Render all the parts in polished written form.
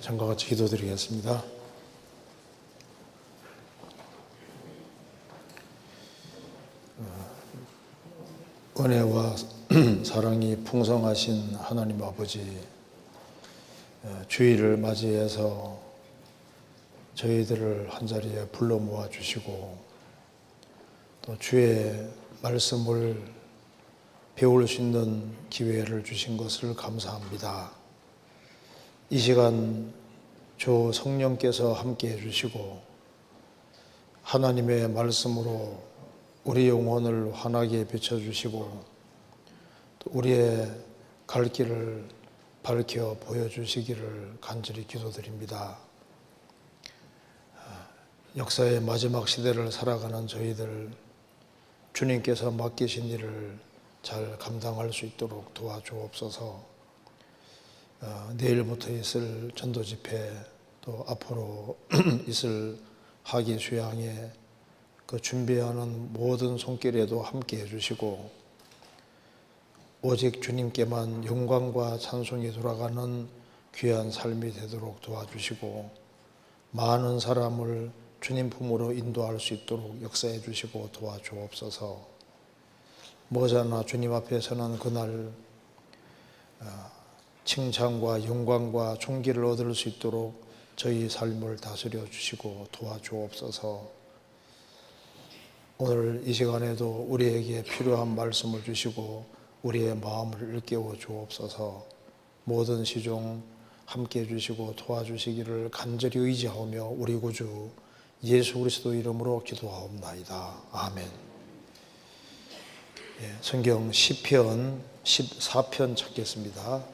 전과 같이 기도드리겠습니다. 은혜와 사랑이 풍성하신 하나님 아버지, 주일을 맞이해서 저희들을 한자리에 불러 모아주시고 또 주의 말씀을 배울 수 있는 기회를 주신 것을 감사합니다. 이 시간 주 성령께서 함께 해주시고 하나님의 말씀으로 우리 영혼을 환하게 비춰주시고 또 우리의 갈 길을 밝혀 보여주시기를 간절히 기도드립니다. 역사의 마지막 시대를 살아가는 저희들, 주님께서 맡기신 일을 잘 감당할 수 있도록 도와주옵소서. 내일부터 있을 전도 집회, 또 앞으로 있을 학위 수양회, 그 준비하는 모든 손길에도 함께 해주시고 오직 주님께만 영광과 찬송이 돌아가는 귀한 삶이 되도록 도와주시고 많은 사람을 주님 품으로 인도할 수 있도록 역사해 주시고 도와주옵소서. 머지않아 주님 앞에 서는 그날 칭찬과 영광과 존귀를 얻을 수 있도록 저희 삶을 다스려 주시고 도와주옵소서. 오늘 이 시간에도 우리에게 필요한 말씀을 주시고 우리의 마음을 일깨워 주옵소서. 모든 시종 함께 해주시고 도와주시기를 간절히 의지하며 우리 구주 예수 그리스도 이름으로 기도하옵나이다. 아멘. 성경 시편 14편 찾겠습니다.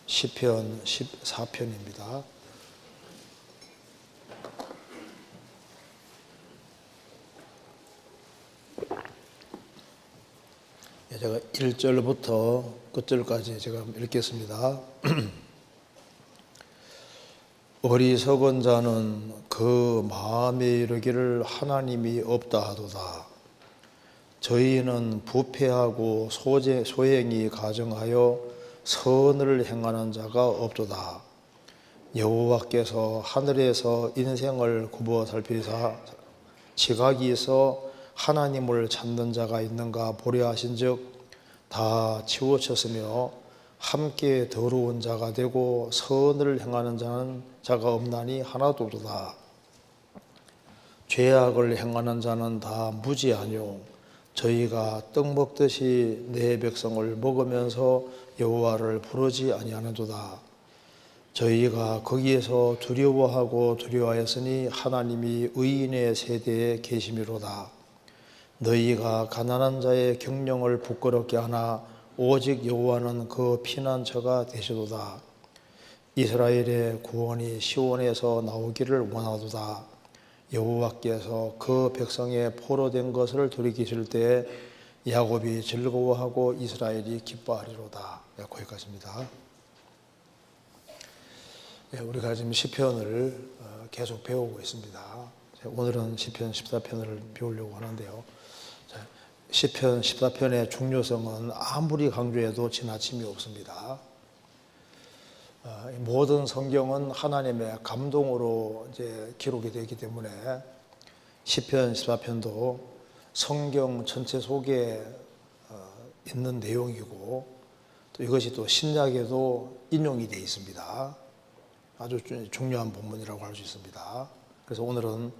시편 14편입니다. 제가 1절부터 끝절까지 제가 읽겠습니다. 어리석은 자는 그 마음에 이르기를 하나님이 없다 하도다. 저희는 부패하고 소행이 가정하여 선을 행하는 자가 없도다. 여호와께서 하늘에서 인생을 굽어 살피사 지각이 있어 하나님을 찾는 자가 있는가 보려 하신즉 다 치우쳤으며 함께 더러운 자가 되고 선을 행하는 자가 없나니 하나도 없도다. 죄악을 행하는 자는 다 무지하뇨 저희가 떡 먹듯이 내 백성을 먹으면서 여호와를 부르지 아니하는도다. 저희가 거기에서 두려워하고 두려워하였으니 하나님이 의인의 세대에 계심이로다. 너희가 가난한 자의 경영을 부끄럽게 하나 오직 여호와는 그 피난처가 되시도다. 이스라엘의 구원이 시온에서 나오기를 원하도다. 여호와께서 그 백성의 포로된 것을 돌이키실 때 야곱이 즐거워하고 이스라엘이 기뻐하리로다. 거기까지입니다. 우리가 지금 시편을 계속 배우고 있습니다. 오늘은 시편 14편을 배우려고 하는데요. 시편 14편의 중요성은 아무리 강조해도 지나침이 없습니다. 모든 성경은 하나님의 감동으로 이제 기록이 되기 때문에 시편 14편도 성경 전체 속에 있는 내용이고 또 이것이 또 신약에도 인용이 되어 있습니다. 아주 중요한 본문이라고 할 수 있습니다. 그래서 오늘은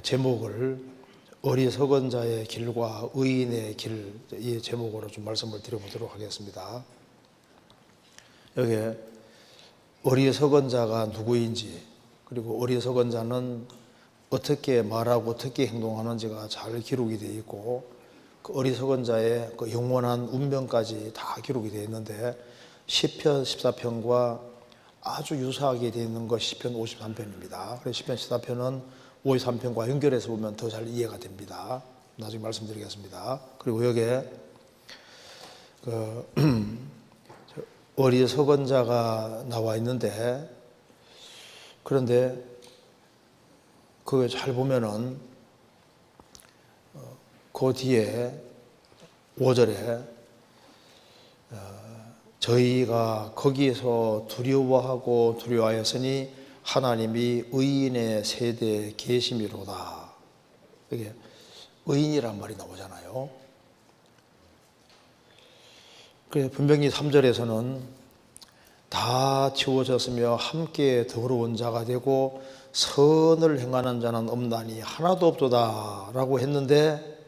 제목을 어리석은 자의 길과 의인의 길, 이 제목으로 좀 말씀을 드려보도록 하겠습니다. 여기에 어리석은 자가 누구인지, 그리고 어리석은 자는 어떻게 말하고 어떻게 행동하는지가 잘 기록이 되어 있고 그 어리석은 자의 그 영원한 운명까지 다 기록이 되어 있는데 시편 14편과 아주 유사하게 되어 있는 것이 시편 53편입니다. 그래서 시편 14편은 53편과 연결해서 보면 더 잘 이해가 됩니다. 나중에 말씀드리겠습니다. 그리고 여기에 어리석은 자가 나와 있는데, 그런데 그걸 잘 보면은 그 뒤에 5절에 저희가 거기에서 두려워하고 두려워하였으니 하나님이 의인의 세대에 계심이로다. 이게 의인이란 말이 나오잖아요. 그래서 분명히 3절에서는 다 치워졌으며 함께 더러운 자가 되고 선을 행하는 자는 없나니 하나도 없도다 라고 했는데,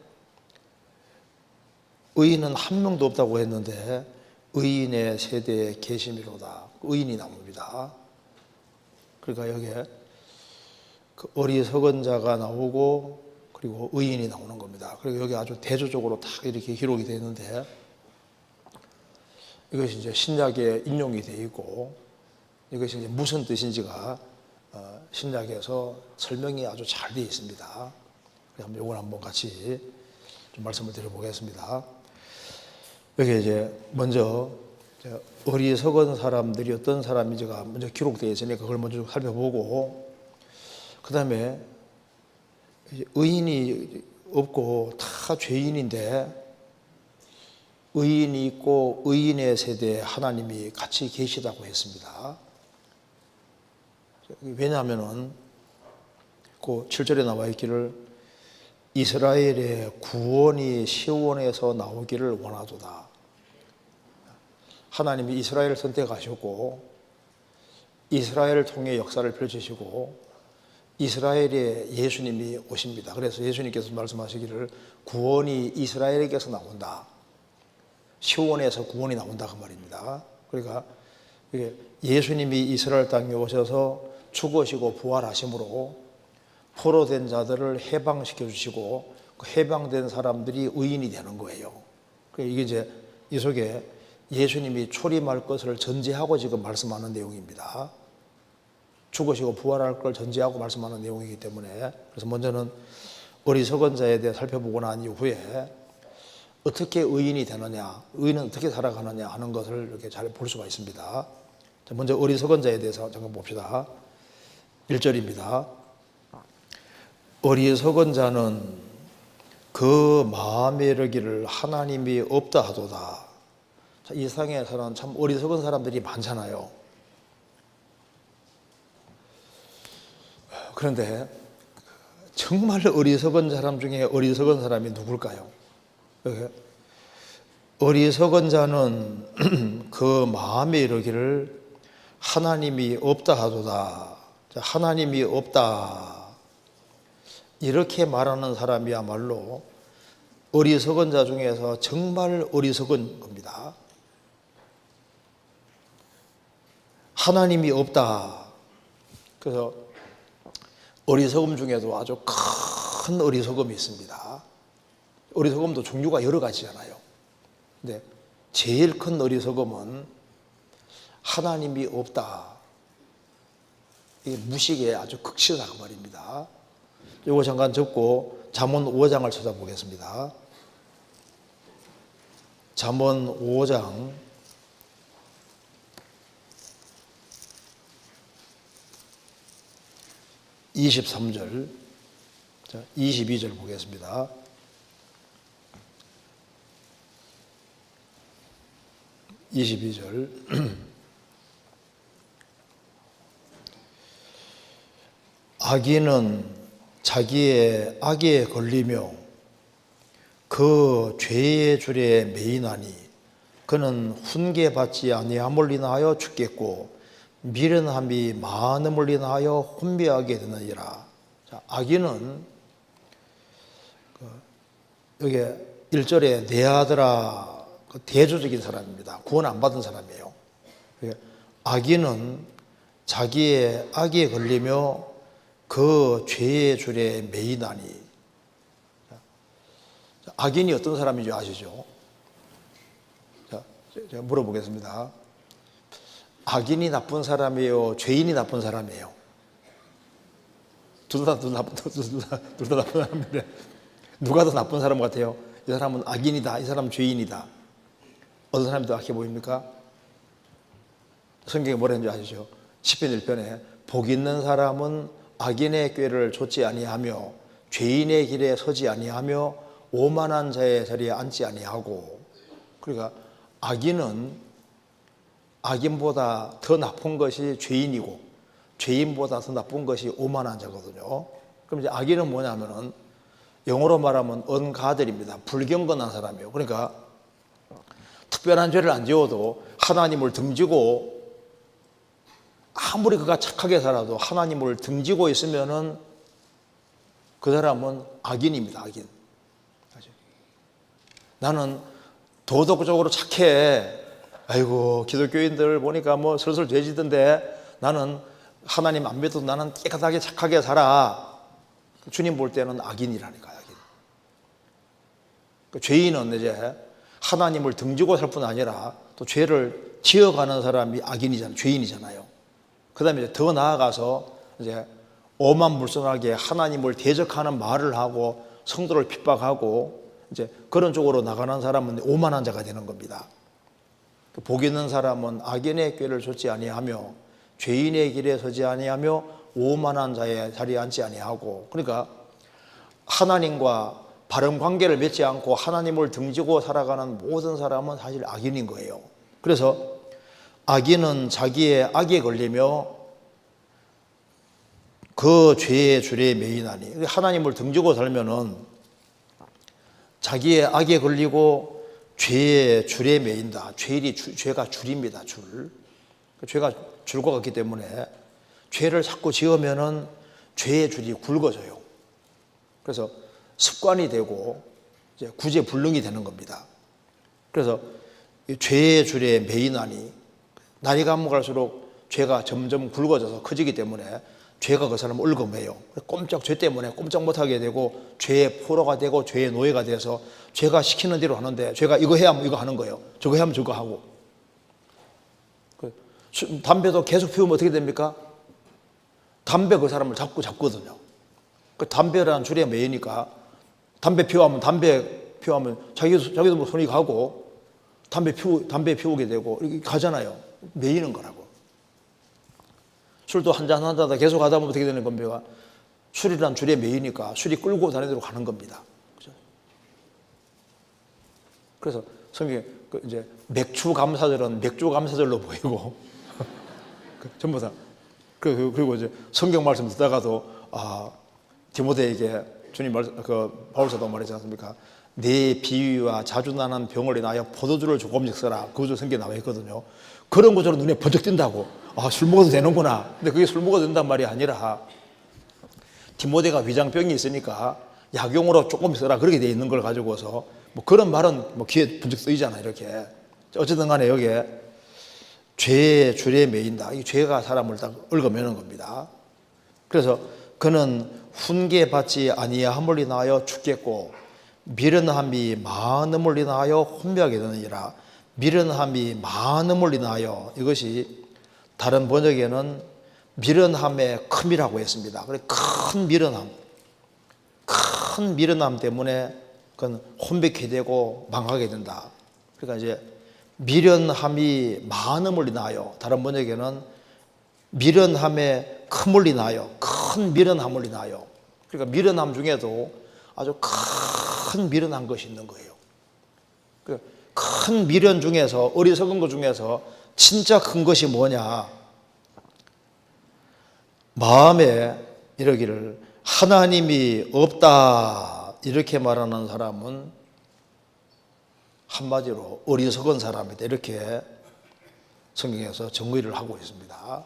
의인은 한 명도 없다고 했는데 의인의 세대에 계심이로다. 의인이 나옵니다. 그러니까 여기에 그 어리석은 자가 나오고 그리고 의인이 나오는 겁니다. 그리고 여기 아주 대조적으로 딱 이렇게 기록이 되어 있는데, 이것이 이제 신약에 인용이 되어 있고, 이것이 이제 무슨 뜻인지가 신약에서 설명이 아주 잘 되어 있습니다. 그래서 이걸 한번 같이 좀 말씀을 드려보겠습니다. 여기 이제 먼저 어리석은 사람들이 어떤 사람인지가 먼저 기록되어 있으니까 그걸 먼저 살펴보고, 그 다음에 의인이 없고 다 죄인인데 의인이 있고 의인의 세대에 하나님이 같이 계시다고 했습니다. 왜냐하면은 그 7절에 나와 있기를 이스라엘의 구원이 시온에서 나오기를 원하도다. 하나님이 이스라엘을 선택하셨고 이스라엘을 통해 역사를 펼치시고 이스라엘에 예수님이 오십니다. 그래서 예수님께서 말씀하시기를 구원이 이스라엘에게서 나온다. 시온에서 구원이 나온다 그 말입니다. 그러니까 예수님이 이스라엘 땅에 오셔서 죽으시고 부활하심으로 포로된 자들을 해방시켜 주시고 그 해방된 사람들이 의인이 되는 거예요. 이게 이제 이 속에 예수님이 초림할 것을 전제하고 지금 말씀하는 내용입니다. 죽으시고 부활할 걸 전제하고 말씀하는 내용이기 때문에, 그래서 먼저는 어리석은 자에 대해 살펴보고 난 이후에 어떻게 의인이 되느냐, 의인은 어떻게 살아가느냐 하는 것을 이렇게 잘 볼 수가 있습니다. 먼저 어리석은 자에 대해서 잠깐 봅시다. 1절입니다. 어리석은 자는 그 마음에 이르기를 하나님이 없다 하도다. 이 세상에서는 참 어리석은 사람들이 많잖아요. 그런데 정말 어리석은 사람 중에 어리석은 사람이 누굴까요? 어리석은 자는 그 마음에 이르기를 하나님이 없다 하도다. 하나님이 없다 이렇게 말하는 사람이야말로 어리석은 자 중에서 정말 어리석은 겁니다. 하나님이 없다. 그래서 어리석음 중에도 아주 큰 어리석음이 있습니다. 어리석음도 종류가 여러 가지잖아요. 근데 제일 큰 어리석음은 하나님이 없다. 이게 무식의 아주 극치다 그 말입니다. 이거 잠깐 접고 잠언 5장을 찾아보겠습니다. 잠언 5장 23절, 22절 보겠습니다. 22절 악인은 자기의 악에 걸리며 그 죄의 줄에 매이나니 그는 훈계받지 아니함을 인하여 죽겠고 미련함이 많음을 인하여 혼미하게 되느니라. 자, 악인은 여기 1절에 내 아들아 대조적인 사람입니다. 구원 안 받은 사람이에요. 악인은 자기의 악에 걸리며 그 죄의 줄에 매이나니. 악인이 어떤 사람인지 아시죠? 자, 제가 물어보겠습니다. 악인이 나쁜 사람이에요? 죄인이 나쁜 사람이에요? 둘 다 나쁜 사람인데 누가 더 나쁜 사람 같아요? 이 사람은 악인이다, 이 사람은 죄인이다. 어떤 사람이 더 악해 보입니까? 성경에 뭐라 했는지 아시죠? 시편 1편에 복 있는 사람은 악인의 꾀를 좇지 아니하며 죄인의 길에 서지 아니하며 오만한 자의 자리에 앉지 아니하고. 그러니까 악인은 악인보다 더 나쁜 것이 죄인이고 죄인보다 더 나쁜 것이 오만한 자거든요. 그럼 이제 악인은 뭐냐면은 영어로 말하면 언가들입니다. 불경건한 사람이에요. 그러니까 특별한 죄를 안 지어도 하나님을 등지고 아무리 그가 착하게 살아도 하나님을 등지고 있으면은 그 사람은 악인입니다. 악인. 나는 도덕적으로 착해. 아이고 기독교인들 보니까 뭐 슬슬 죄지던데 나는 하나님 안 믿어도 나는 깨끗하게 착하게 살아. 주님 볼 때는 악인이라니까요. 악인. 죄인은 이제 하나님을 등지고 살 뿐 아니라 또 죄를 지어가는 사람이 악인이잖아요. 죄인이잖아요. 그 다음에 이제 더 나아가서 이제 오만불선하게 하나님을 대적하는 말을 하고 성도를 핍박하고 이제 그런 쪽으로 나가는 사람은 오만한 자가 되는 겁니다. 복 있는 사람은 악인의 꾀를 좇지 아니하며 죄인의 길에 서지 아니하며 오만한 자의 자리에 앉지 아니하고, 그러니까 하나님과 바른 관계를 맺지 않고 하나님을 등지고 살아가는 모든 사람은 사실 악인인 거예요. 그래서 악인은 자기의 악에 걸리며 그 죄의 줄에 매이나니, 하나님을 등지고 살면은 자기의 악에 걸리고 죄의 줄에 매인다. 죄가 줄입니다. 줄. 죄가 줄과 같기 때문에 죄를 자꾸 지으면은 죄의 줄이 굵어져요. 그래서 습관이 되고 이제 구제불능이 되는 겁니다. 그래서 죄의 줄에 매이나니, 날이 가면 갈수록 죄가 점점 굵어져서 커지기 때문에 죄가 그 사람을 얽어매요. 꼼짝 죄 때문에 꼼짝 못하게 되고 죄의 포로가 되고 죄의 노예가 돼서 죄가 시키는 대로 하는데, 죄가 이거 해야 하면 이거 하는 거예요. 저거 해야 하면 저거 하고. 담배도 계속 피우면 어떻게 됩니까? 담배 그 사람을 자꾸 잡거든요. 그 담배라는 줄에 매이니까 담배 피우면 자기도 뭐 손이 가고 담배 피우게 되고 이렇게 가잖아요. 매이는 거라고. 술도 한잔 한다다 계속 하다 보면 어떻게 되는 겁니까? 술이란 줄에 매이니까 술이 끌고 다니는 대로 가는 겁니다. 그죠? 그래서 성경에 이제 맥주 감사절은 맥주 감사절로 보이고 전부 다. 그리고 이제 성경 말씀 듣다가도 디모데에게 주님 바울 사도 말했지 않습니까? 내 비위와 자주 나는 병을 인하여 포도주를 조금씩 써라. 그거 성경에 나와 있거든요. 그런 것처럼 눈에 번쩍 띈다고. 술 먹어도 되는구나. 근데 그게 술 먹어도 된단 말이 아니라 디모데가 위장병이 있으니까 약용으로 조금 써라. 그렇게 돼 있는 걸 가지고서 뭐 그런 말은 뭐 귀에 번쩍 쓰이잖아요. 이렇게. 어쨌든 간에 여기에 죄의 줄에 매인다. 이 죄가 사람을 딱 얽어매는 겁니다. 그래서 그는 훈계받지 아니함을 인하여 죽겠고 미련함이 많음을 인하여 혼미하게 되느니라. 미련함이 많음을 인하여, 이것이 다른 번역에는 미련함의 큼이라고 했습니다. 그래, 큰 미련함 때문에 그건 혼백해 되고 망하게 된다. 그러니까 이제 미련함이 많음을 인하여, 다른 번역에는 미련함의 큼을 인하여, 큰 미련함을 인하여. 그러니까 미련함 중에도 아주 큰 미련한 것이 있는 거예요. 큰 미련 중에서, 어리석은 것 중에서 진짜 큰 것이 뭐냐? 마음에 이러기를 하나님이 없다 이렇게 말하는 사람은 한마디로 어리석은 사람이다, 이렇게 성경에서 정의를 하고 있습니다.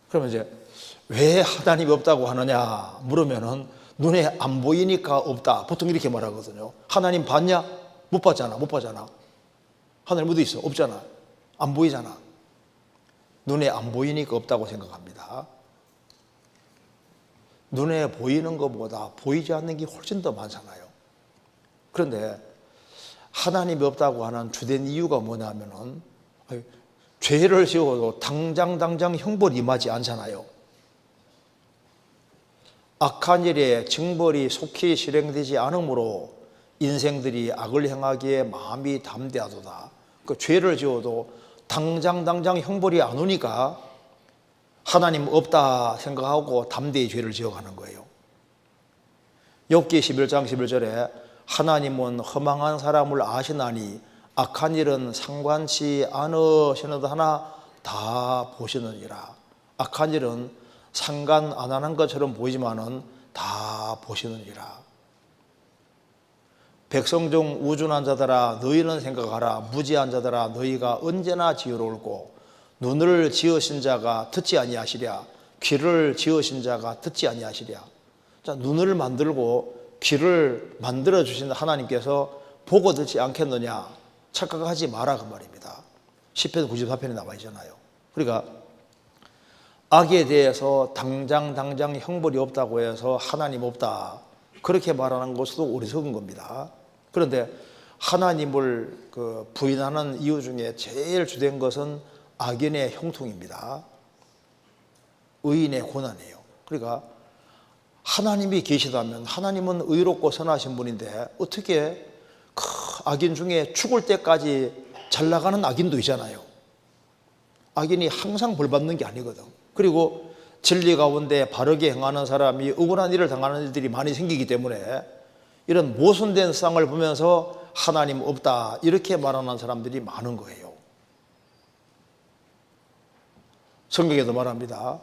그러면 이제 왜 하나님이 없다고 하느냐 물으면은 눈에 안 보이니까 없다, 보통 이렇게 말하거든요. 하나님 봤냐? 못 봤잖아. 하나님 어디 있어? 없잖아. 안 보이잖아. 눈에 안 보이니까 없다고 생각합니다. 눈에 보이는 것보다 보이지 않는 게 훨씬 더 많잖아요. 그런데 하나님이 없다고 하는 주된 이유가 뭐냐면은 죄를 지어도 당장 형벌이 임하지 않잖아요. 악한 일에 징벌이 속히 실행되지 않으므로 인생들이 악을 행하기에 마음이 담대하도다. 그 죄를 지어도 당장 형벌이 안 오니까 하나님 없다 생각하고 담대히 죄를 지어가는 거예요. 욥기 11장 11절에 하나님은 허망한 사람을 아시나니 악한 일은 상관치 않으시는 하나 다 보시느니라. 악한 일은 상관 안 하는 것처럼 보이지만은 다 보시느니라. 백성 중 우둔한 자들아 너희는 생각하라. 무지한 자들아 너희가 언제나 지혜로울고 눈을 지으신 자가 듣지 아니하시랴. 귀를 지으신 자가 듣지 아니하시랴. 자, 눈을 만들고 귀를 만들어 주신 하나님께서 보고 듣지 않겠느냐? 착각하지 마라 그 말입니다. 시편 94편에 나와 있잖아요. 그러니까 악에 대해서 당장 형벌이 없다고 해서 하나님 없다 그렇게 말하는 것도 어리석은 겁니다. 그런데 하나님을 부인하는 이유 중에 제일 주된 것은 악인의 형통입니다. 의인의 고난이에요. 그러니까 하나님이 계시다면 하나님은 의롭고 선하신 분인데 어떻게 악인 중에 죽을 때까지 잘 나가는 악인도 있잖아요. 악인이 항상 벌 받는 게 아니거든. 그리고 진리 가운데 바르게 행하는 사람이 억울한 일을 당하는 일들이 많이 생기기 때문에 이런 모순된 쌍을 보면서 하나님 없다 이렇게 말하는 사람들이 많은 거예요. 성경에도 말합니다.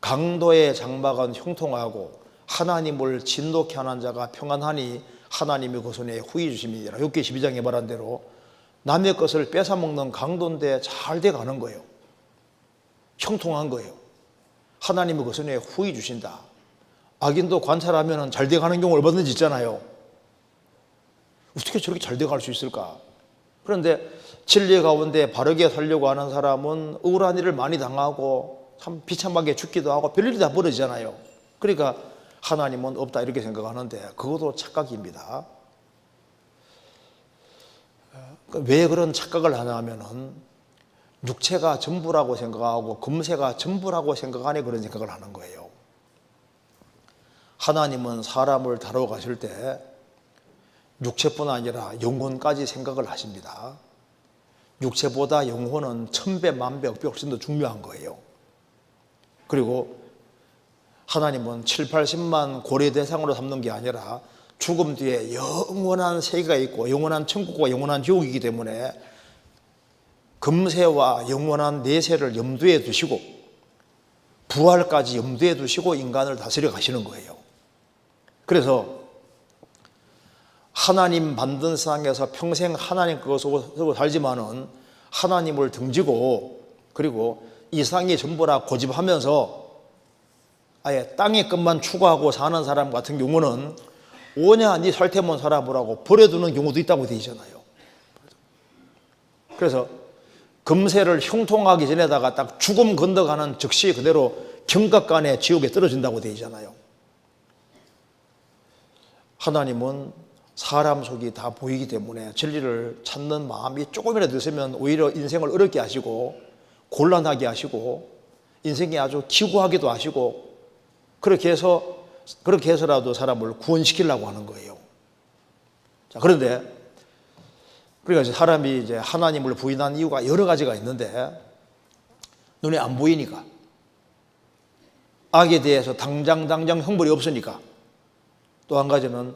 강도의 장막은 형통하고 하나님을 진노케 하는 자가 평안하니 하나님의 그 손에 후히 주심이니라. 욥기 12장에 말한 대로 남의 것을 뺏어먹는 강도인데 잘 돼가는 거예요. 형통한 거예요. 하나님의 그 손에 후히 주신다. 악인도 관찰하면 잘 돼가는 경우 얼마든지 있잖아요. 어떻게 저렇게 잘 돼갈 수 있을까? 그런데 진리 가운데 바르게 살려고 하는 사람은 억울한 일을 많이 당하고 참 비참하게 죽기도 하고 별일이 다 벌어지잖아요. 그러니까 하나님은 없다 이렇게 생각하는데 그것도 착각입니다. 왜 그런 착각을 하냐 하면은 육체가 전부라고 생각하고 금세가 전부라고 생각하니 그런 생각을 하는 거예요. 하나님은 사람을 다루어 가실 때 육체뿐 아니라 영혼까지 생각을 하십니다. 육체보다 영혼은 1000배, 만배, 억배 훨씬 더 중요한 거예요. 그리고 하나님은 7, 80만 고려 대상으로 삼는 게 아니라 죽음 뒤에 영원한 세계가 있고 영원한 천국과 영원한 지옥이기 때문에 금세와 영원한 내세를 염두에 두시고 부활까지 염두에 두시고 인간을 다스려 가시는 거예요. 그래서 하나님 만든 세상에서 평생 하나님 그것으로 살지만은 하나님을 등지고 그리고 이 세상이 전부라 고집하면서 아예 땅의 것만 추구하고 사는 사람 같은 경우는 오냐 네 살태면 살아보라고 버려두는 경우도 있다고 되어 있잖아요. 그래서 금세를 형통하기 전에다가 딱 죽음 건너가는 즉시 그대로 경각간에 지옥에 떨어진다고 되어 있잖아요. 하나님은 사람 속이 다 보이기 때문에 진리를 찾는 마음이 조금이라도 있으면 오히려 인생을 어렵게 하시고 곤란하게 하시고 인생이 아주 기구하기도 하시고 그렇게 해서라도 사람을 구원시키려고 하는 거예요. 자, 그런데 그러니까 사람이 이제 하나님을 부인한 이유가 여러 가지가 있는데 눈에 안 보이니까 악에 대해서 당장 형벌이 없으니까 또 한 가지는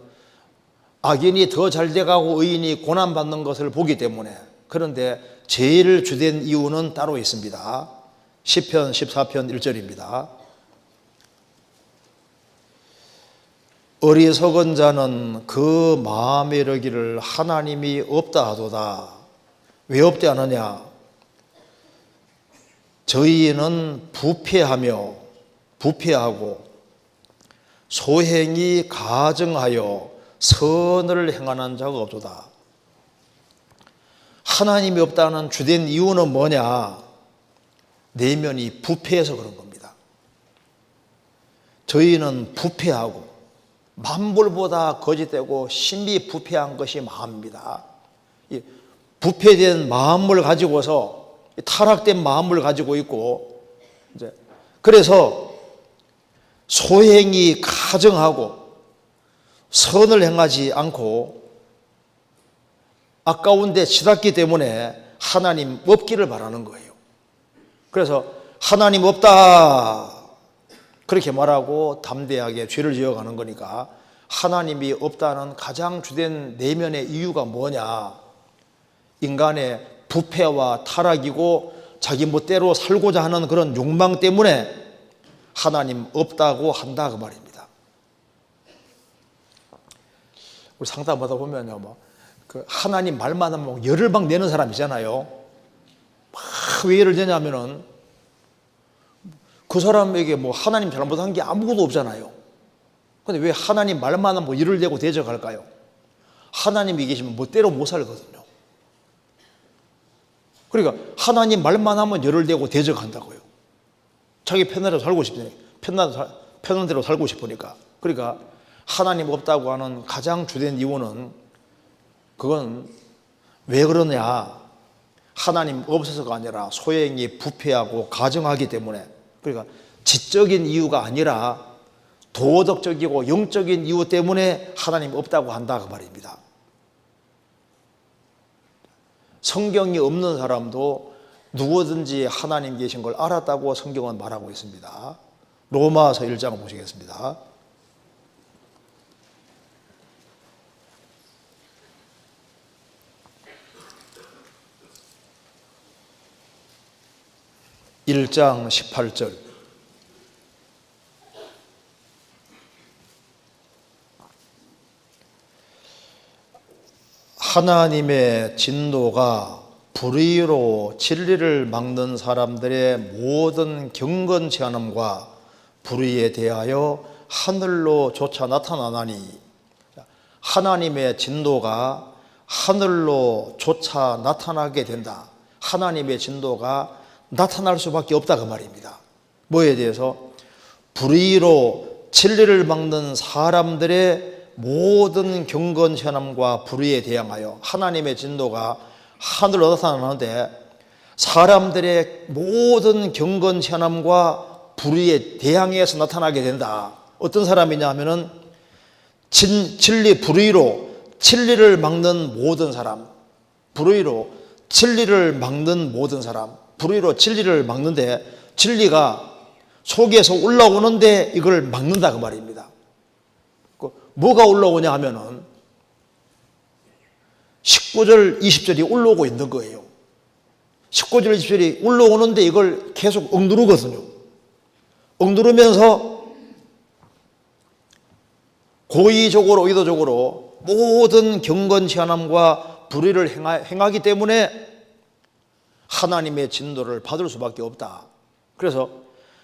악인이 더 잘 돼가고 의인이 고난받는 것을 보기 때문에 그런데 제일 주된 이유는 따로 있습니다. 시편 14편 1절입니다. 어리석은 자는 그 마음에 이르기를 하나님이 없다 하도다. 왜 없대 하느냐? 저희는 부패하고 소행이 가증하여 선을 행하는 자가 없도다. 하나님이 없다는 주된 이유는 뭐냐? 내면이 부패해서 그런 겁니다. 저희는 부패하고 만물보다 거짓되고 심히 부패한 것이 마음입니다. 부패된 마음을 가지고서 타락된 마음을 가지고 있고 이제 그래서 소행이 가증하고 선을 행하지 않고 아까운데 치닫기 때문에 하나님 없기를 바라는 거예요. 그래서 하나님 없다 그렇게 말하고 담대하게 죄를 지어가는 거니까 하나님이 없다는 가장 주된 내면의 이유가 뭐냐? 인간의 부패와 타락이고 자기 멋대로 살고자 하는 그런 욕망 때문에 하나님 없다고 한다 그 말입니다. 우리 상담하다 보면요, 그 하나님 말만 하면 열을 막 내는 사람 있잖아요. 왜 열을 내냐면은 그 사람에게 하나님 잘못한 게 아무것도 없잖아요. 근데 왜 하나님 말만 하면 열을 내고 대적할까요? 하나님이 계시면 멋대로 못 살거든요. 그러니까 하나님 말만 하면 열을 내고 대적한다고요. 자기 편대로 살고 싶으니까, 편한 대로 살고 싶으니까. 그러니까 하나님 없다고 하는 가장 주된 이유는 그건 왜 그러냐, 하나님 없어서가 아니라 소행이 부패하고 가증하기 때문에, 그러니까 지적인 이유가 아니라 도덕적이고 영적인 이유 때문에 하나님 없다고 한다 그 말입니다. 성경이 없는 사람도 누구든지 하나님 계신 걸 알았다고 성경은 말하고 있습니다. 로마서 1장 보시겠습니다. (1장) 18절. 하나님의 진노가 불의로 진리를 막는 사람들의 모든 경건치 않음과 불의에 대하여 하늘로 조차 나타나나니, 하나님의 진노가 하늘로 조차 나타나게 된다. 하나님의 진노가 나타날 수밖에 없다 그 말입니다. 뭐에 대해서? 불의로 진리를 막는 사람들의 모든 경건천함과 불의에 대항하여 하나님의 진노가 하늘로 나타나는데, 사람들의 모든 경건천함과 불의에 대항해서 나타나게 된다. 어떤 사람이냐 하면은 진리 불의로 진리를 막는 모든 사람, 불의로 진리를 막는 모든 사람, 불의로 진리를 막는데 진리가 속에서 올라오는데 이걸 막는다 그 말입니다. 뭐가 올라오냐 하면은 19절 20절이 올라오고 있는 거예요. 19절 20절이 올라오는데 이걸 계속 억누르거든요. 억누르면서 고의적으로 의도적으로 모든 경건치안함과 불의를 행하기 때문에 하나님의 진노를 받을 수밖에 없다. 그래서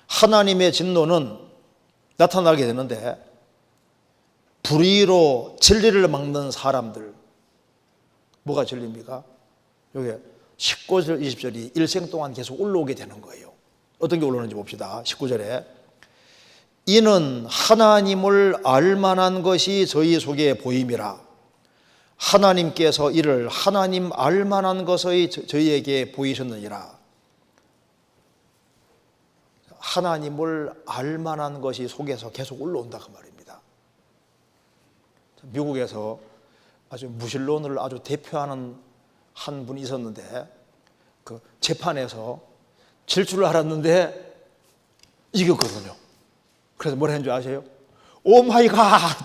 하나님의 진노는 나타나게 되는데, 불의로 진리를 막는 사람들, 뭐가 진리입니까? 여기 19절 20절이 일생 동안 계속 올라오게 되는 거예요. 어떤 게 올라오는지 봅시다. 19절에 이는 하나님을 알만한 것이 저희 속에 보임이라. 하나님께서 이를 하나님 알만한 것의 저희에게 보이셨느니라. 하나님을 알만한 것이 속에서 계속 올라온다 그 말입니다. 미국에서 아주 무신론을 아주 대표하는 한 분이 있었는데, 그 재판에서 질 줄 알았는데 이겼거든요. 그래서 뭐라 했는 줄 아세요? 오 마이 갓!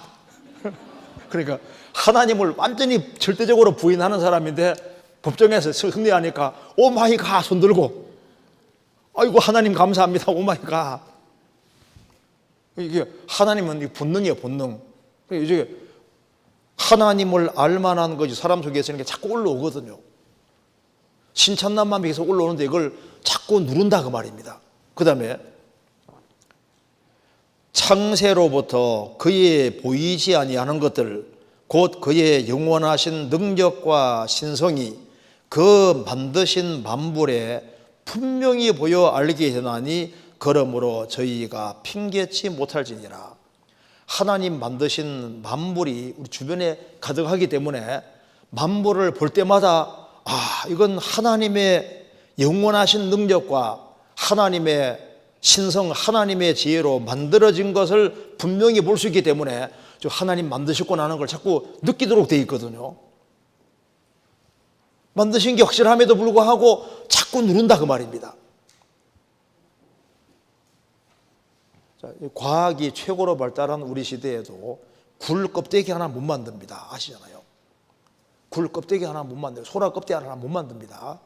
그러니까 하나님을 완전히 절대적으로 부인하는 사람인데 법정에서 승리하니까 오 마이 갓 손 들고, 아이고 하나님 감사합니다 오 마이 갓. 이게 하나님은 본능이에요, 본능. 이제 하나님을 알만한 것이 사람 속에 있으는 게 자꾸 올라오거든요. 신천남만 계속 올라오는데 이걸 자꾸 누른다 그 말입니다. 그 다음에 창세로부터 그의 보이지 아니하는 것들, 곧 그의 영원하신 능력과 신성이 그 만드신 만물에 분명히 보여 알게 되나니, 그러므로 저희가 핑계치 못할지니라. 하나님 만드신 만물이 우리 주변에 가득하기 때문에 만물을 볼 때마다 이건 하나님의 영원하신 능력과 하나님의 신성, 하나님의 지혜로 만들어진 것을 분명히 볼 수 있기 때문에 하나님 만드셨구나 하는 걸 자꾸 느끼도록 되어 있거든요. 만드신 게 확실함에도 불구하고 자꾸 누른다 그 말입니다. 과학이 최고로 발달한 우리 시대에도 굴 껍데기 하나 못 만듭니다. 아시잖아요. 굴 껍데기 하나 못 만들어요. 소라 껍데기 하나 못 만듭니다.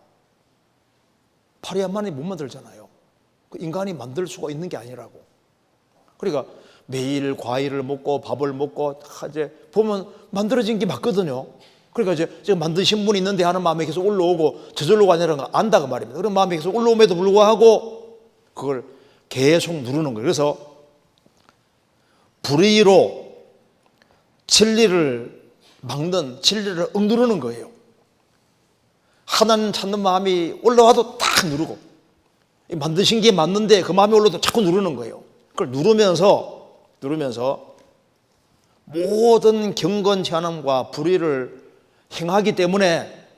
파리 한 마리 못 만들잖아요. 인간이 만들 수가 있는 게 아니라고. 그러니까 매일 과일을 먹고 밥을 먹고 이제 보면 만들어진 게 맞거든요. 그러니까 이제 제가 만드신 분이 있는데 하는 마음이 계속 올라오고 저절로 가냐는 걸 안다고 말입니다. 그런 마음이 계속 올라옴에도 불구하고 그걸 계속 누르는 거예요. 그래서 불의로 진리를 막는, 진리를 억누르는 거예요. 하나님 찾는 마음이 올라와도 딱 누르고, 만드신 게 맞는데 그 마음이 올라도 자꾸 누르는 거예요. 그걸 누르면서 모든 경건 제한함과 불의를 행하기 때문에,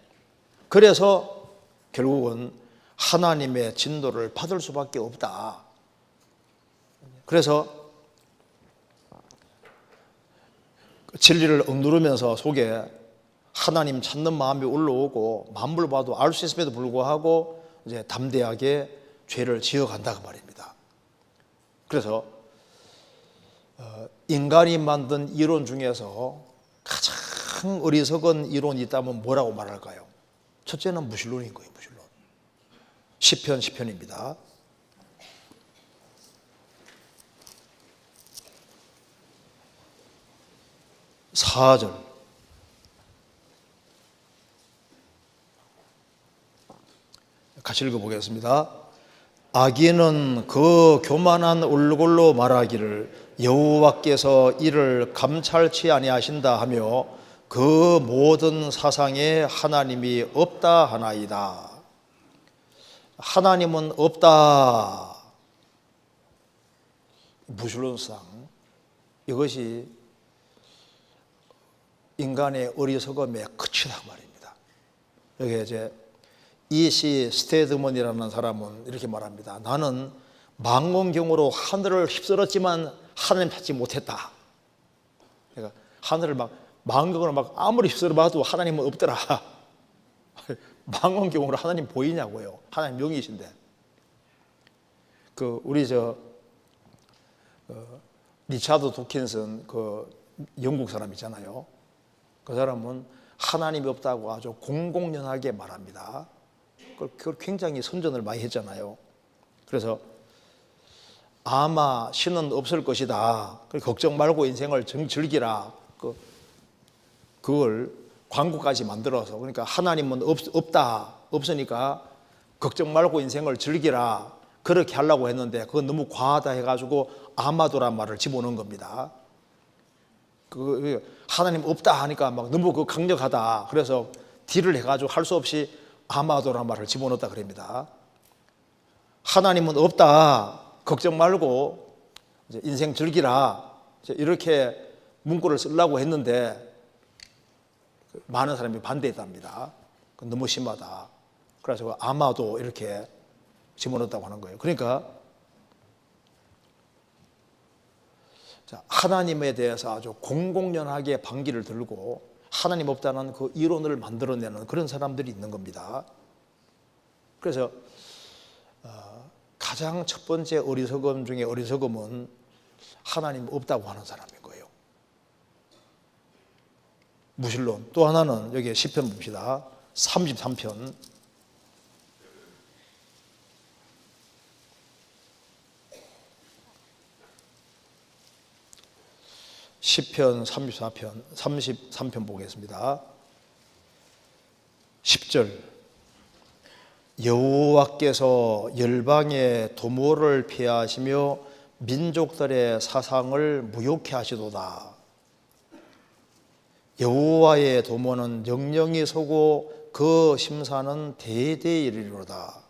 그래서 결국은 하나님의 진노를 받을 수밖에 없다. 그래서 진리를 억누르면서 속에 하나님 찾는 마음이 올라오고 만물 봐도 알 수 있음에도 불구하고 이제 담대하게 죄를 지어간다 그 말입니다. 그래서 인간이 만든 이론 중에서 가장 어리석은 이론이 있다면 뭐라고 말할까요? 첫째는 무신론인 거예요. 무신론. 시편입니다. 4절. 같이 읽어보겠습니다. 악인은 그 교만한 얼굴로 말하기를 여호와께서 이를 감찰치 아니하신다 하며 그 모든 사상에 하나님이 없다 하나이다. 하나님은 없다. 무신론상 이것이 인간의 어리석음의 끝이다 말입니다. 여기 이제 E.C. 스테드먼이라는 사람은 이렇게 말합니다. 나는 망원경으로 하늘을 휩쓸었지만 하나님 찾지 못했다. 그러니까 하늘을 막 망원경으로 막 아무리 휩쓸어봐도 하나님은 없더라. 망원경으로 하나님 보이냐고요. 하나님 명이신데. 우리 리차드 도킨슨 영국 사람 있잖아요. 그 사람은 하나님이 없다고 아주 공공연하게 말합니다. 그걸 굉장히 선전을 많이 했잖아요. 그래서 아마 신은 없을 것이다. 걱정 말고 인생을 즐기라. 그걸 광고까지 만들어서, 그러니까 하나님은 없으니까 걱정 말고 인생을 즐기라. 그렇게 하려고 했는데 그건 너무 과하다 해가지고 아마도란 말을 집어넣은 겁니다. 하나님 없다 하니까 막 너무 강력하다. 그래서 딜을 해가지고 할 수 없이 아마도란 말을 집어넣었다 그럽니다. 하나님은 없다. 걱정 말고 이제 인생 즐기라. 이렇게 문구를 쓰려고 했는데 많은 사람이 반대했답니다. 너무 심하다. 그래서 아마도 이렇게 집어넣었다고 하는 거예요. 그러니까 하나님에 대해서 아주 공공연하게 반기를 들고 하나님 없다는 그 이론을 만들어내는 그런 사람들이 있는 겁니다. 그래서 가장 첫 번째 어리석음 중에 어리석음은 하나님 없다고 하는 사람인 거예요. 무신론. 또 하나는 여기 시편 봅시다. 33편. 시편 33편 보겠습니다. 10절. 여호와께서 열방의 도모를 폐하시며 민족들의 사상을 무욕케 하시도다. 여호와의 도모는 영영이 서고 그 심사는 대대에 이르리로다.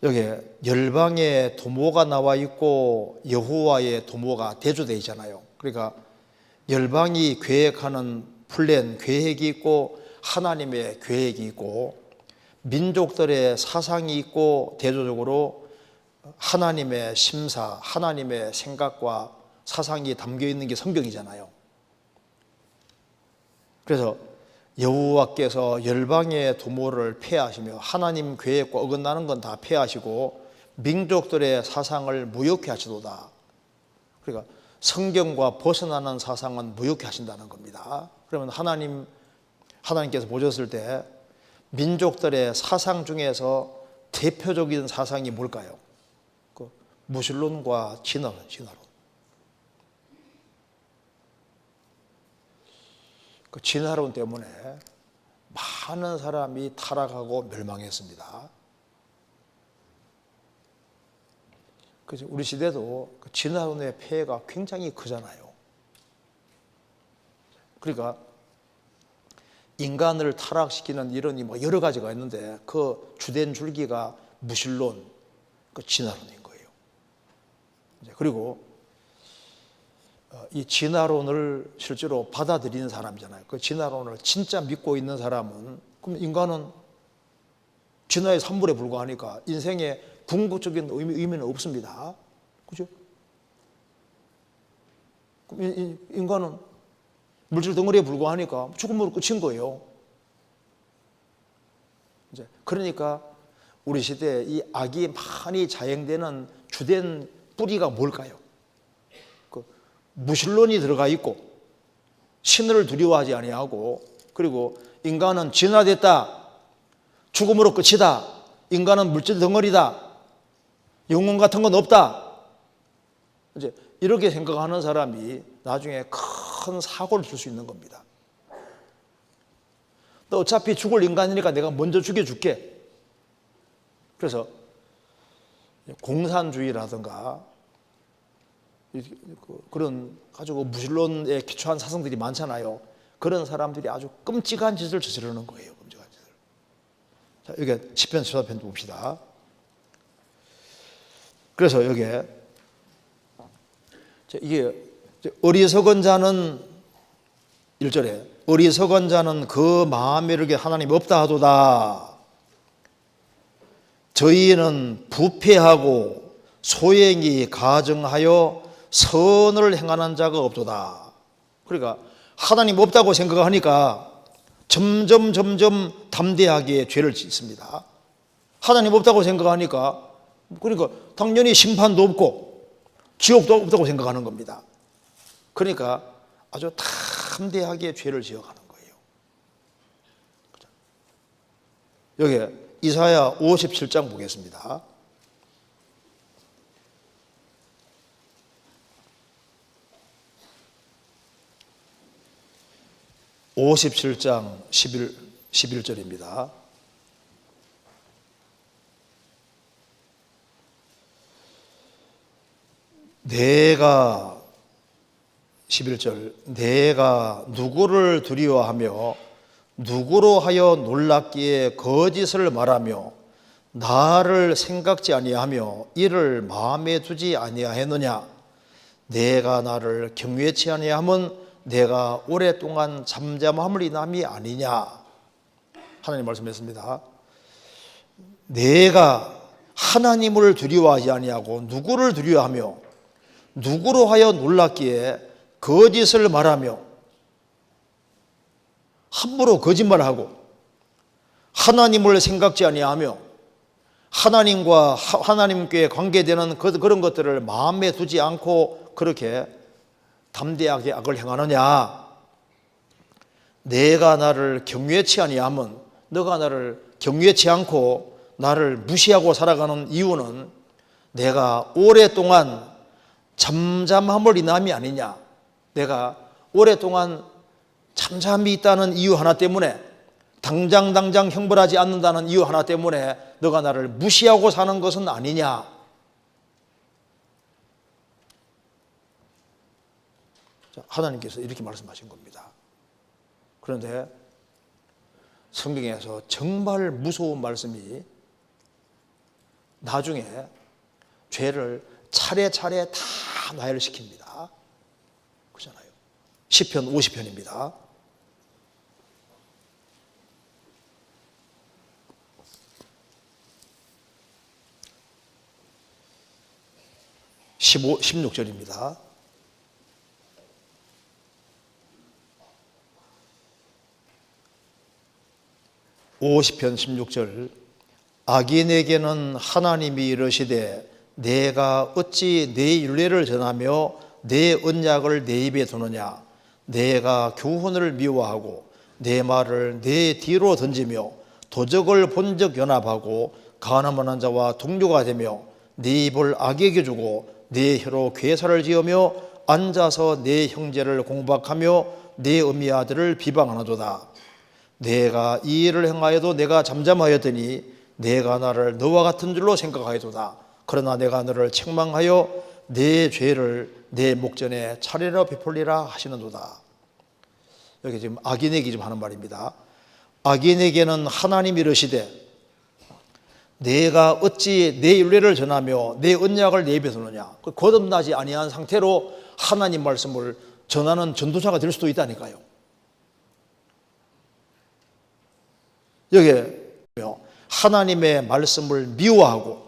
여기 열방의 도모가 나와 있고 여호와의 도모가 대조되어 있잖아요. 그러니까 열방이 계획하는 플랜, 계획이 있고 하나님의 계획이 있고 민족들의 사상이 있고 대조적으로 하나님의 심사, 하나님의 생각과 사상이 담겨 있는 게 성경이잖아요. 그래서 여호와께서 열방의 도모를 폐하시며 하나님 계획과 어긋나는 건 다 폐하시고 민족들의 사상을 무욕케 하시도다. 그러니까 성경과 벗어나는 사상은 무욕케 하신다는 겁니다. 그러면 하나님 하나님께서 보셨을 때 민족들의 사상 중에서 대표적인 사상이 뭘까요? 그 무신론과 진화론. 그 진화론 때문에 많은 사람이 타락하고 멸망했습니다. 그래서 우리 시대도 그 진화론의 폐해가 굉장히 크잖아요. 그러니까 인간을 타락시키는 이론이 뭐 여러 가지가 있는데 그 주된 줄기가 무신론, 그 진화론인 거예요. 그리고 이 진화론을 실제로 받아들이는 사람이잖아요. 그 진화론을 진짜 믿고 있는 사람은 그럼 인간은 진화의 산물에 불과하니까 인생에 궁극적인 의미는 없습니다. 그죠? 그럼 인간은 물질 덩어리에 불과하니까 죽음으로 끝인 거예요. 이제 그러니까 우리 시대에 이 악이 많이 자행되는 주된 뿌리가 뭘까요? 그 무신론이 들어가 있고 신을 두려워하지 아니하고 그리고 인간은 진화됐다. 죽음으로 끝이다. 인간은 물질 덩어리다. 영혼 같은 건 없다. 이제 이렇게 생각하는 사람이 나중에 큰 사고를 줄 수 있는 겁니다. 너 어차피 죽을 인간이니까 내가 먼저 죽여줄게. 그래서 공산주의라든가 그런 가지고 무신론에 기초한 사상들이 많잖아요. 그런 사람들이 아주 끔찍한 짓을 저지르는 거예요. 끔찍한 짓을. 자, 여기 시편 14편 봅시다. 그래서 여기에 이게 어리석은 자는 1절에 어리석은 자는 그 마음에 이르게 하나님 없다 하도다. 저희는 부패하고 소행이 가증하여 선을 행하는 자가 없도다. 그러니까 하나님 없다고 생각하니까 점점 담대하게 죄를 짓습니다. 하나님 없다고 생각하니까 그러니까 당연히 심판도 없고 지옥도 없다고 생각하는 겁니다. 그러니까 아주 담대하게 죄를 지어가는 거예요. 여기 이사야 57장 보겠습니다. 57장 11절입니다. 내가 11절 내가 누구를 두려워하며 누구로 하여 놀랍기에 거짓을 말하며 나를 생각지 아니하며 이를 마음에 두지 아니하였느냐. 내가 나를 경외치 아니하면 내가 오랫동안 잠잠함을 인함이 아니냐. 하나님 말씀했습니다. 내가 하나님을 두려워하지 아니하고 누구를 두려워하며 누구로 하여 놀랍기에 거짓을 말하며 함부로 거짓말하고 하나님을 생각지 아니하며 하나님과 하나님께 관계되는 그런 것들을 마음에 두지 않고 그렇게 담대하게 악을 행하느냐. 내가 나를 경외치 아니하면 너가 나를 경외치 않고 나를 무시하고 살아가는 이유는 내가 오랫동안 잠잠함을 인함이 아니냐. 내가 오랫동안 잠잠히 있다는 이유 하나 때문에 당장 형벌하지 않는다는 이유 하나 때문에 너가 나를 무시하고 사는 것은 아니냐. 하나님께서 이렇게 말씀하신 겁니다. 그런데 성경에서 정말 무서운 말씀이 나중에 죄를 차례차례 다 나열시킵니다. 그렇잖아요. 시편 50편입니다. 16절입니다. (50편) 16절 악인에게는 하나님이 이르시되 내가 어찌 내 율례를 전하며 내 언약을 내 입에 두느냐. 내가 교훈을 미워하고 내 말을 내 뒤로 던지며 도적을 본적 연합하고 가늠하는 자와 동료가 되며 네 입을 악에게 주고 네 혀로 괴사를 지으며 앉아서 네 형제를 공박하며 네 어미 아들을 비방하노도다. 내가 이 일을 행하여도 내가 잠잠하였더니 내가 나를 너와 같은 줄로 생각하여도다. 그러나 내가 너를 책망하여 내 죄를 내 목전에 차례로 베풀리라 하시는도다. 여기 지금 악인에게 좀 하는 말입니다. 악인에게는 하나님이 이르시되 내가 어찌 내 율례를 전하며 내 언약을 내뱉으느냐. 거듭나지 아니한 상태로 하나님 말씀을 전하는 전도자가 될 수도 있다니까요. 여기에 하나님의 말씀을 미워하고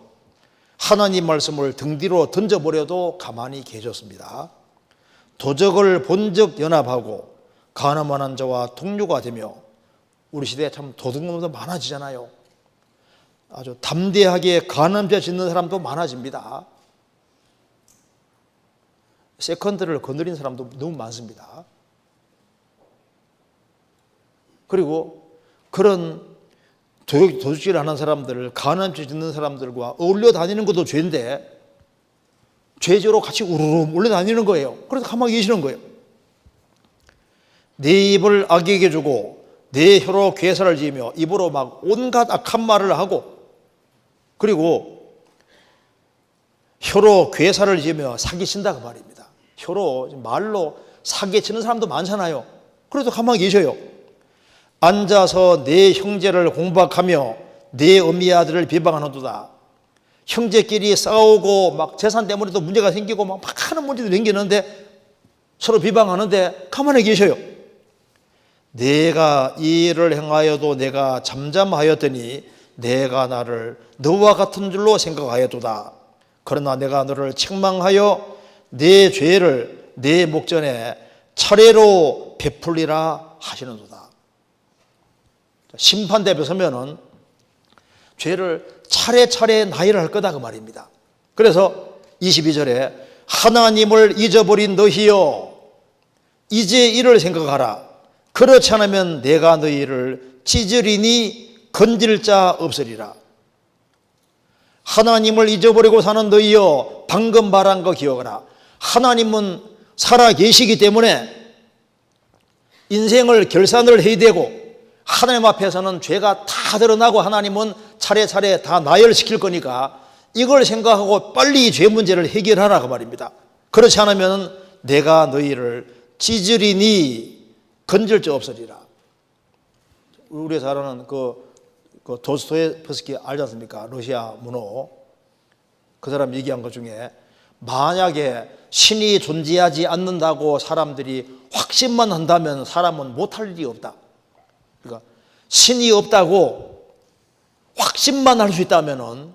하나님 말씀을 등 뒤로 던져버려도 가만히 계셨습니다. 도적을 본적 연합하고 가늠하는 자와 동료가 되며, 우리 시대에 참 도둑놈도 많아지잖아요. 아주 담대하게 간음죄 짓는 사람도 많아집니다. 세컨드를 거느린 사람도 너무 많습니다. 그리고 그런 도둑질 하는 사람들을, 간음죄 짓는 사람들과 어울려 다니는 것도 죄인데 죄죄로 같이 우르르 몰려 다니는 거예요. 그래서 가만히 계시는 거예요. 네 입을 악에게 주고 네 혀로 괴사를 지으며, 입으로 막 온갖 악한 말을 하고, 그리고 혀로 괴사를 지으며 사기친다 그 말입니다. 혀로 말로 사기치는 사람도 많잖아요. 그래도 가만히 계셔요. 앉아서 네 형제를 공박하며 네 어미 아들을 비방하는도다. 형제끼리 싸우고 막 재산 때문에도 문제가 생기고 막 하는 문제도 생기는데 서로 비방하는데 가만히 계셔요. 내가 이 일을 행하여도 내가 잠잠하였더니 내가 나를 너와 같은 줄로 생각하였도다. 그러나 내가 너를 책망하여 내 죄를 내 목전에 차례로 베풀리라 하시는도다. 심판대 앞에 서면은 죄를 차례차례 나열을 할 거다 그 말입니다. 그래서 22절에 하나님을 잊어버린 너희여 이제 이를 생각하라. 그렇지 않으면 내가 너희를 찢으리니 건질 자 없으리라. 하나님을 잊어버리고 사는 너희여 방금 말한 거 기억하라. 하나님은 살아 계시기 때문에 인생을 결산을 해야 되고, 하나님 앞에서는 죄가 다 드러나고 하나님은 차례차례 다 나열시킬 거니까 이걸 생각하고 빨리 죄 문제를 해결하라 그 말입니다. 그렇지 않으면 내가 너희를 찢으리니 건질 자 없으리라. 우리가 잘 아는 그 도스토옙스키 알지 않습니까? 러시아 문호. 그 사람 얘기한 것 중에 만약에 신이 존재하지 않는다고 사람들이 확신만 한다면 사람은 못할 일이 없다. 그러니까 신이 없다고 확신만 할 수 있다면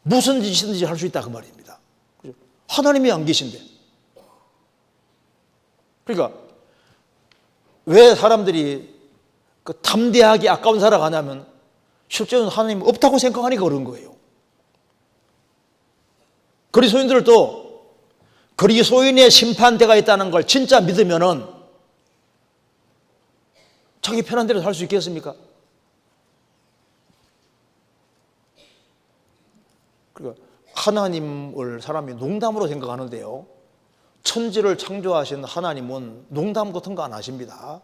무슨 짓이든지 할 수 있다 그 말입니다. 하나님이 안 계신데. 그러니까 왜 사람들이 그 담대하게 아까운 살아가냐면 실제로는 하나님 없다고 생각하니까 그런 거예요. 그리스도인들도 그리스도인의 심판대가 있다는 걸 진짜 믿으면은 자기 편한 대로 살 수 있겠습니까? 그러니까 하나님을 사람이 농담으로 생각하는데요, 천지를 창조하신 하나님은 농담 같은 거 안 하십니다.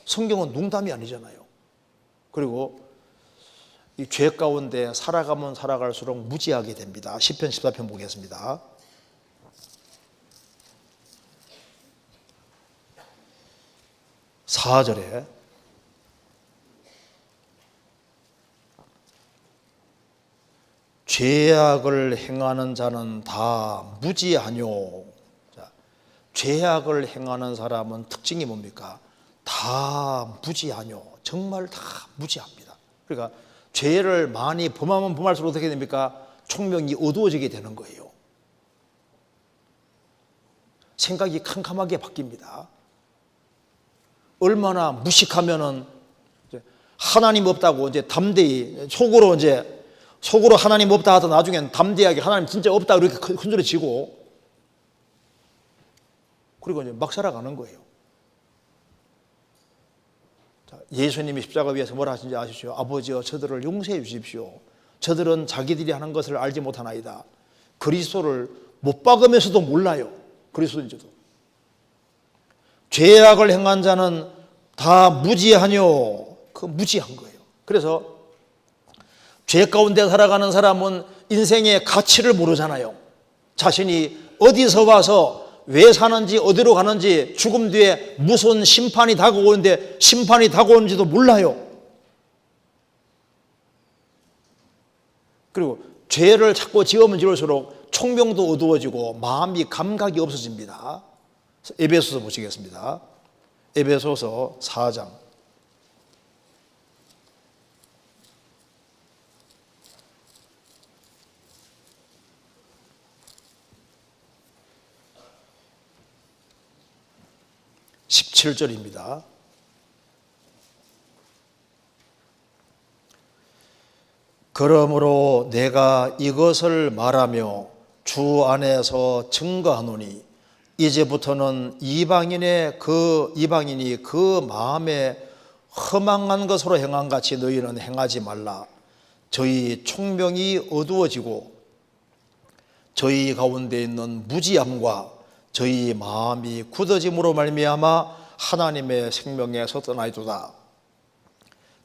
성경은 농담이 아니잖아요. 그리고 이 죄 가운데 살아가면 살아갈수록 무지하게 됩니다. 시편 14편 보겠습니다. 4절에 죄악을 행하는 자는 다 무지하뇨. 자, 죄악을 행하는 사람은 특징이 뭡니까? 다 무지하뇨. 정말 다 무지합니다. 그러니까 죄를 많이 범하면 범할수록 어떻게 됩니까? 총명이 어두워지게 되는 거예요. 생각이 캄캄하게 바뀝니다. 얼마나 무식하면은 하나님 없다고 이제 담대히 속으로 하나님 없다 하다 나중엔 담대하게 하나님 진짜 없다 이렇게 큰 소리 치고, 그리고 이제 막 살아가는 거예요. 예수님이 십자가 위에서 뭐라 하신지 아시죠? 아버지여 저들을 용서해 주십시오. 저들은 자기들이 하는 것을 알지 못하나이다. 그리스도를 못 박으면서도 몰라요. 그리스도인지도. 죄악을 행한 자는 다 무지하뇨. 그 무지한 거예요. 그래서 죄 가운데 살아가는 사람은 인생의 가치를 모르잖아요. 자신이 어디서 와서 왜 사는지 어디로 가는지 죽음 뒤에 무슨 심판이 다가오는데 심판이 다가오는지도 몰라요. 그리고 죄를 자꾸 지으면 지을수록 총명도 어두워지고 마음이 감각이 없어집니다. 에베소서 보시겠습니다. 에베소서 4장 17절입니다. 그러므로 내가 이것을 말하며 주 안에서 증거하노니 이제부터는 이방인이 그 마음에 허망한 것으로 행한 같이 너희는 행하지 말라. 저희 총명이 어두워지고 저희 가운데 있는 무지함과 저희 마음이 굳어짐으로 말미암아 하나님의 생명에서 떠나이도다.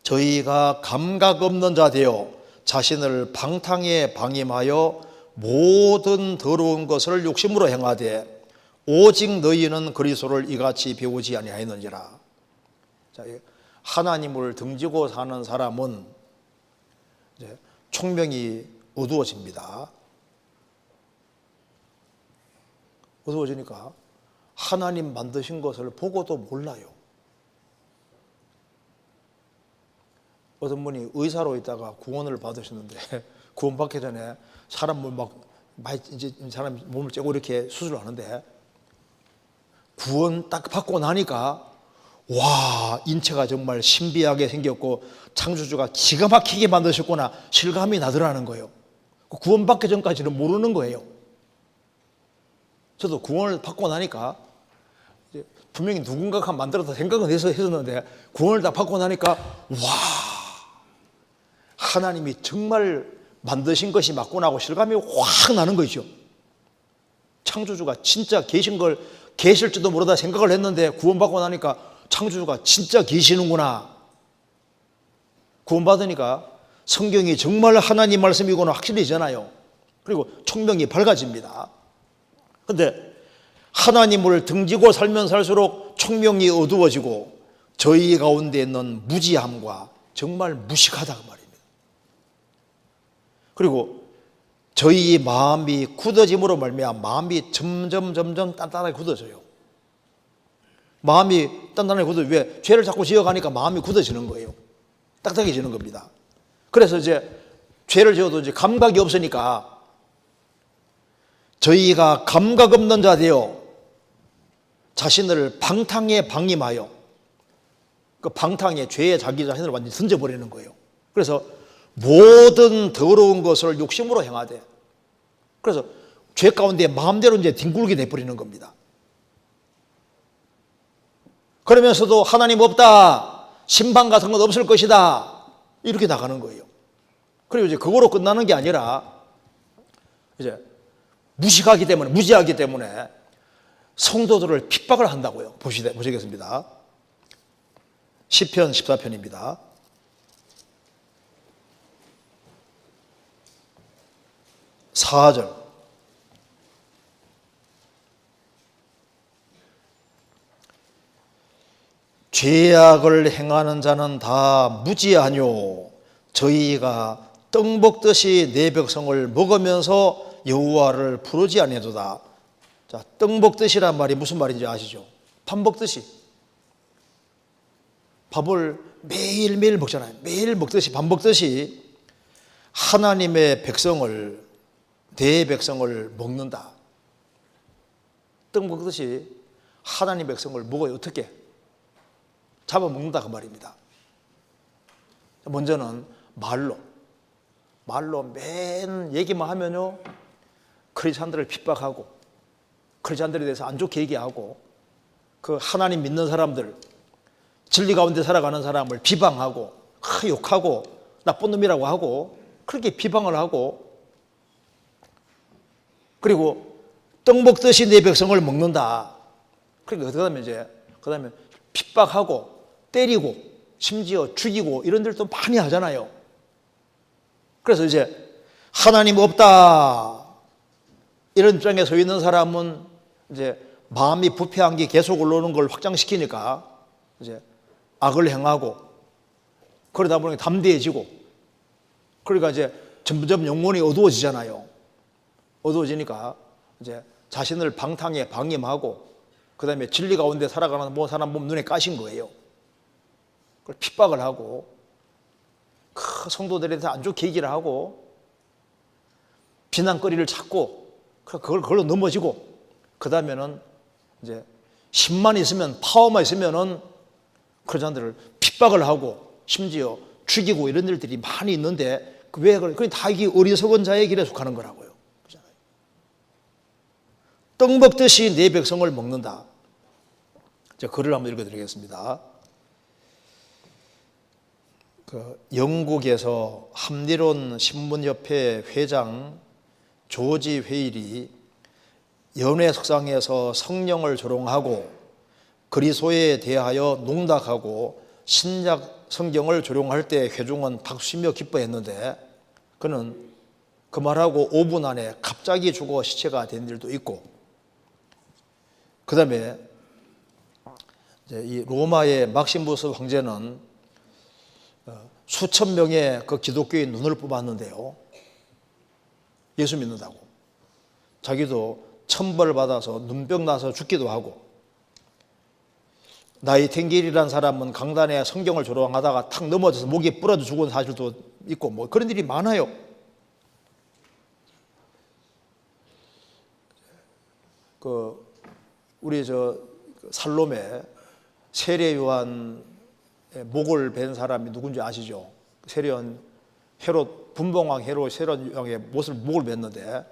저희가 감각 없는 자 되어 자신을 방탕에 방임하여 모든 더러운 것을 욕심으로 행하되 오직 너희는 그리스도를 이같이 배우지 아니하였느니라. 자, 하나님을 등지고 사는 사람은 이제 총명이 어두워집니다. 어두워지니까 하나님 만드신 것을 보고도 몰라요. 어떤 분이 의사로 있다가 구원을 받으셨는데 구원받기 전에 사람을 이제 사람 몸을 째고 이렇게 수술을 하는데 구원 딱 받고 나니까 와, 인체가 정말 신비하게 생겼고 창조주가 기가 막히게 만드셨구나 실감이 나더라는 거예요. 구원받기 전까지는 모르는 거예요. 저도 구원을 받고 나니까 분명히 누군가가 만들어서 생각은 했었는데 구원을 다 받고 나니까 와, 하나님이 정말 만드신 것이 맞구나 하고 실감이 확 나는 거죠. 창조주가 진짜 계실지도 모르다 생각을 했는데 구원받고 나니까 창조주가 진짜 계시는구나. 구원받으니까 성경이 정말 하나님 말씀이구나 확실해지잖아요. 그리고 총명이 밝아집니다. 그런데 하나님을 등지고 살면 살수록 총명이 어두워지고 저희 가운데 있는 무지함과 정말 무식하다 그 말입니다. 그리고 저희 마음이 굳어짐으로 말미암아 마음이 점점 단단하게 굳어져요. 마음이 단단하게 굳어요. 왜? 죄를 자꾸 지어가니까 마음이 굳어지는 거예요. 딱딱해지는 겁니다. 그래서 이제 죄를 지어도 이제 감각이 없으니까 저희가 감각 없는 자 되어 자신을 방탕에 방임하여 그 방탕에 죄에 자기 자신을 완전히 던져버리는 거예요. 그래서 모든 더러운 것을 욕심으로 행하되 그래서 죄 가운데 마음대로 이제 뒹굴게 돼버리는 겁니다. 그러면서도 하나님 없다, 심판 같은 건 없을 것이다 이렇게 나가는 거예요. 그리고 이제 그거로 끝나는 게 아니라 이제 무지하기 때문에 성도들을 핍박을 한다고요. 보시겠습니다. 시편 14편입니다. 4절 죄악을 행하는 자는 다 무지하뇨 저희가 떡 먹듯이 내 백성을 먹으면서 여호와를 부르지 아니하도다. 자, 떡 먹듯이란 말이 무슨 말인지 아시죠? 밥 먹듯이 밥을 매일매일 먹잖아요. 매일 먹듯이 밥 먹듯이 하나님의 백성을 내 백성을 먹는다. 떡 먹듯이 하나님 백성을 먹어요. 어떻게? 잡아먹는다 그 말입니다. 먼저는 말로 맨 얘기만 하면요 크리스찬들을 핍박하고 크리스찬들에 대해서 안 좋게 얘기하고 그 하나님 믿는 사람들 진리 가운데 살아가는 사람을 비방하고 욕하고 나쁜 놈이라고 하고 그렇게 비방을 하고, 그리고 떡 먹듯이 내 백성을 먹는다. 그러니까 그다음에 핍박하고 때리고 심지어 죽이고 이런 일도 많이 하잖아요. 그래서 이제 하나님 없다 이런 입장에 서 있는 사람은 이제 마음이 부패한 게 계속 올라오는 걸 확장시키니까 이제 악을 행하고, 그러다 보니 담대해지고, 그러니까 이제 점점 영혼이 어두워지잖아요. 어두워지니까 이제 자신을 방탕에 방임하고, 그 다음에 진리 가운데 살아가는 모든 사람 몸 눈에 까신 거예요. 그걸 핍박을 하고, 성도들에 대해서 안 좋게 얘기를 하고, 비난거리를 찾고, 그걸로 넘어지고, 그 다음에는 이제 힘만 있으면, 파워만 있으면은 그런 사람들을 핍박을 하고 심지어 죽이고 이런 일들이 많이 있는데, 왜 그래? 다 이게 어리석은 자의 길에 속하는 거라고요. 그렇잖아요. 떡 먹듯이 내 백성을 먹는다. 자, 글을 한번 읽어드리겠습니다. 영국에서 합리론 신문협회 회장 조지 회일이 연회 석상에서 성령을 조롱하고 그리스도에 대하여 농락하고 신약 성경을 조롱할 때 회중은 박수치며 기뻐했는데, 그는 그 말하고 5분 안에 갑자기 죽어 시체가 된 일도 있고, 그 다음에 이 로마의 막시무스 황제는 수천 명의 그 기독교인 눈을 뽑았는데요, 예수 믿는다고 자기도 천벌 받아서 눈병 나서 죽기도 하고, 나이팅게일이라는 사람은 강단에 성경을 조롱하다가 탁 넘어져서 목이 부러져 죽은 사실도 있고, 뭐 그런 일이 많아요. 우리 살롬에 세례 요한 목을 벤 사람이 누군지 아시죠? 세례 요한 헤롯 분봉왕 세례 요한의 목을 맸는데,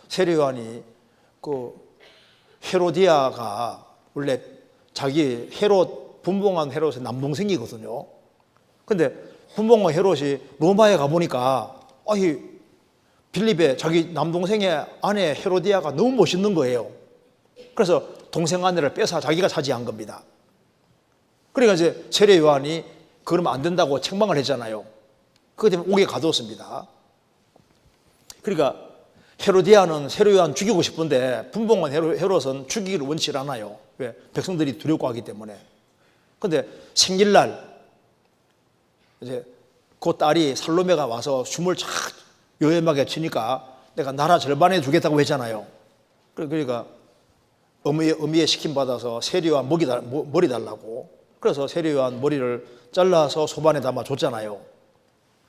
세례 요한이 헤로디아가 원래 자기 분봉왕 헤롯의 남동생이거든요. 근데 분봉왕 헤롯이 로마에 가보니까 빌립의 자기 남동생의 아내 헤로디아가 너무 멋있는 거예요. 그래서 동생 아내를 뺏어 자기가 차지한 겁니다. 그러니까 이제 세례 요한이 그러면 안 된다고 책망을 했잖아요. 그것 때문에 옥에 가두었습니다. 그러니까 헤로디아는 세례 요한 죽이고 싶은데 분봉왕 헤롯은 죽이기를 원치 않아요. 왜? 백성들이 두려워하기 때문에. 근데 생일날 이제 그 딸이 살로메가 와서 춤을 착 요염하게 추니까 내가 나라 절반에 주겠다고 했잖아요. 그러니까 어미의 시킴 받아서 세례 요한 머리 달라고. 그래서 세례 요한 머리를 잘라서 소반에 담아 줬잖아요.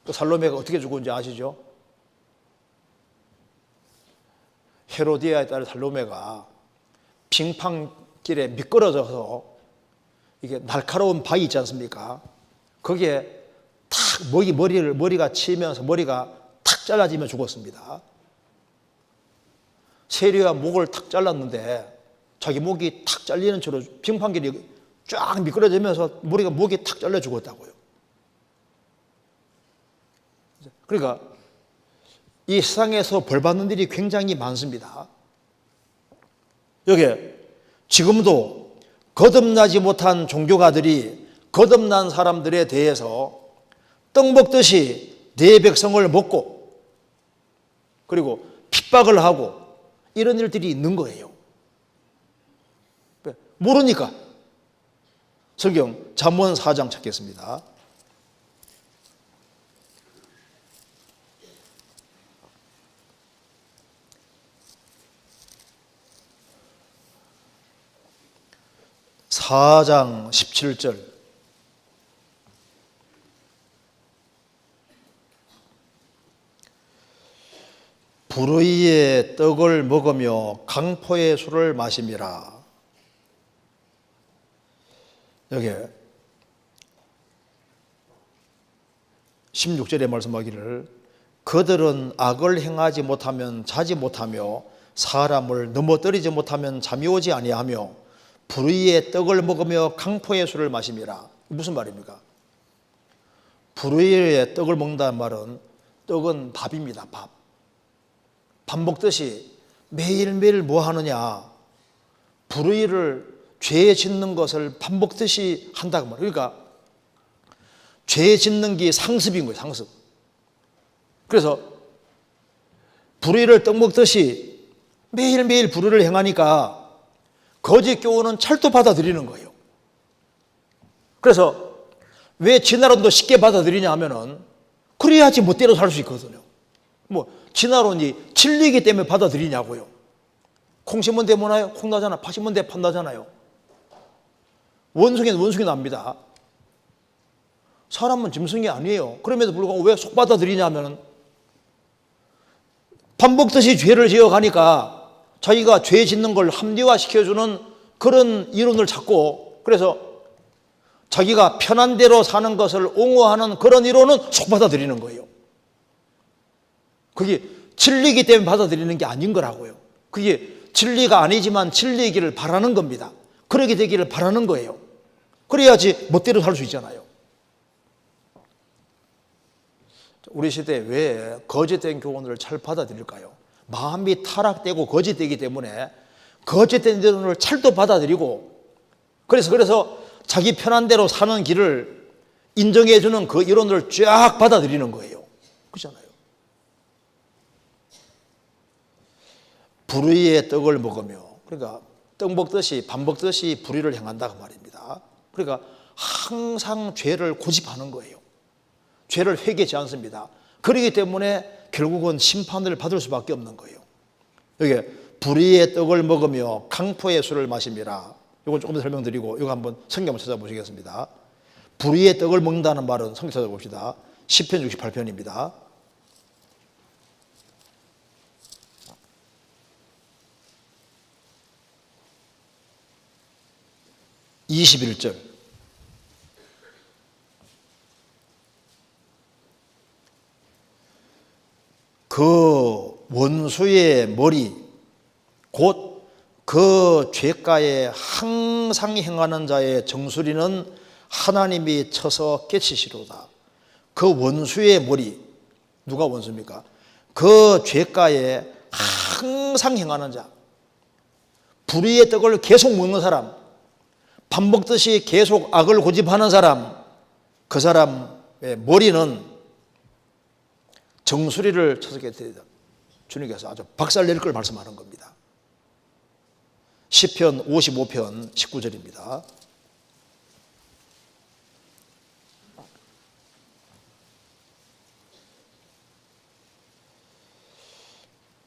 그 살로메가 어떻게 죽었는지 아시죠? 헤로디아의 딸 살로메가 빙판길에 미끄러져서 이게 날카로운 바위 있지 않습니까? 거기에 탁 머리가 치면서 머리가 탁 잘라지며 죽었습니다. 세례와 목을 탁 잘랐는데 자기 목이 탁 잘리는 채로 빙판길이 쫙 미끄러지면서 목이 탁 잘려 죽었다고요. 그러니까 이 세상에서 벌받는 일이 굉장히 많습니다. 여기에 지금도 거듭나지 못한 종교가들이 거듭난 사람들에 대해서 떡 먹듯이 내 백성을 먹고 그리고 핍박을 하고 이런 일들이 있는 거예요. 모르니까. 성경 잠언 4장 찾겠습니다. (4장 17절) 불의의 떡을 먹으며 강포의 술을 마심이라. 여기 16절에 말씀하기를 그들은 악을 행하지 못하면 자지 못하며 사람을 넘어뜨리지 못하면 잠이 오지 아니하며 불의의 떡을 먹으며 강포의 술을 마심이라. 무슨 말입니까? 불의의 떡을 먹는다는 말은 떡은 밥입니다. 밥. 밥 먹듯이 매일매일 뭐 하느냐? 불의를 죄 짓는 것을 밥 먹듯이 한다고 말이에요. 그러니까 죄 짓는 게 상습인 거예요. 상습. 그래서 불의를 떡 먹듯이 매일매일 불의를 행하니까 거짓 교훈은 철도 받아들이는 거예요. 그래서 왜 진화론도 쉽게 받아들이냐 하면은 그래야지 멋대로 살 수 있거든요. 뭐 진화론이 진리이기 때문에 받아들이냐고요. 콩 심은 데 뭐나요? 콩 나잖아. 파 심은 데 팥 나잖아요. 원숭이는 원숭이 납니다. 사람은 짐승이 아니에요. 그럼에도 불구하고 왜 속 받아들이냐 하면은 밥 먹듯이 죄를 지어가니까 자기가 죄 짓는 걸 합리화시켜주는 그런 이론을 찾고, 그래서 자기가 편한 대로 사는 것을 옹호하는 그런 이론은 속 받아들이는 거예요. 그게 진리이기 때문에 받아들이는 게 아닌 거라고요. 그게 진리가 아니지만 진리이기를 바라는 겁니다. 그러게 되기를 바라는 거예요. 그래야지 멋대로 살 수 있잖아요. 우리 시대에 왜 거짓된 교훈을 잘 받아들일까요? 마음이 타락되고 거짓되기 때문에 거짓된 이론을 찰도 받아들이고, 그래서 자기 편한 대로 사는 길을 인정해주는 그 이론을 쫙 받아들이는 거예요. 그렇잖아요. 불의의 떡을 먹으며, 그러니까 떡 먹듯이 밥 먹듯이 불의를 행한다고 말입니다. 그러니까 항상 죄를 고집하는 거예요. 죄를 회개하지 않습니다. 그렇기 때문에 결국은 심판을 받을 수밖에 없는 거예요. 여기 불의의 떡을 먹으며 강포의 술을 마심이라. 이건 조금 더 설명드리고 이거 한번 성경 한번 찾아보시겠습니다. 불의의 떡을 먹는다는 말은 성경 찾아봅시다. 시편 68편입니다. 21절. 그 원수의 머리 곧 그 죄가에 항상 행하는 자의 정수리는 하나님이 쳐서 깨치시로다. 그 원수의 머리, 누가 원수입니까? 그 죄가에 항상 행하는 자, 불의의 떡을 계속 먹는 사람, 밥 먹듯이 계속 악을 고집하는 사람, 그 사람의 머리는 정수리를 쳐서 깨뜨리다. 주님께서 아주 박살낼 걸 말씀하는 겁니다. 시편 55편 19절입니다.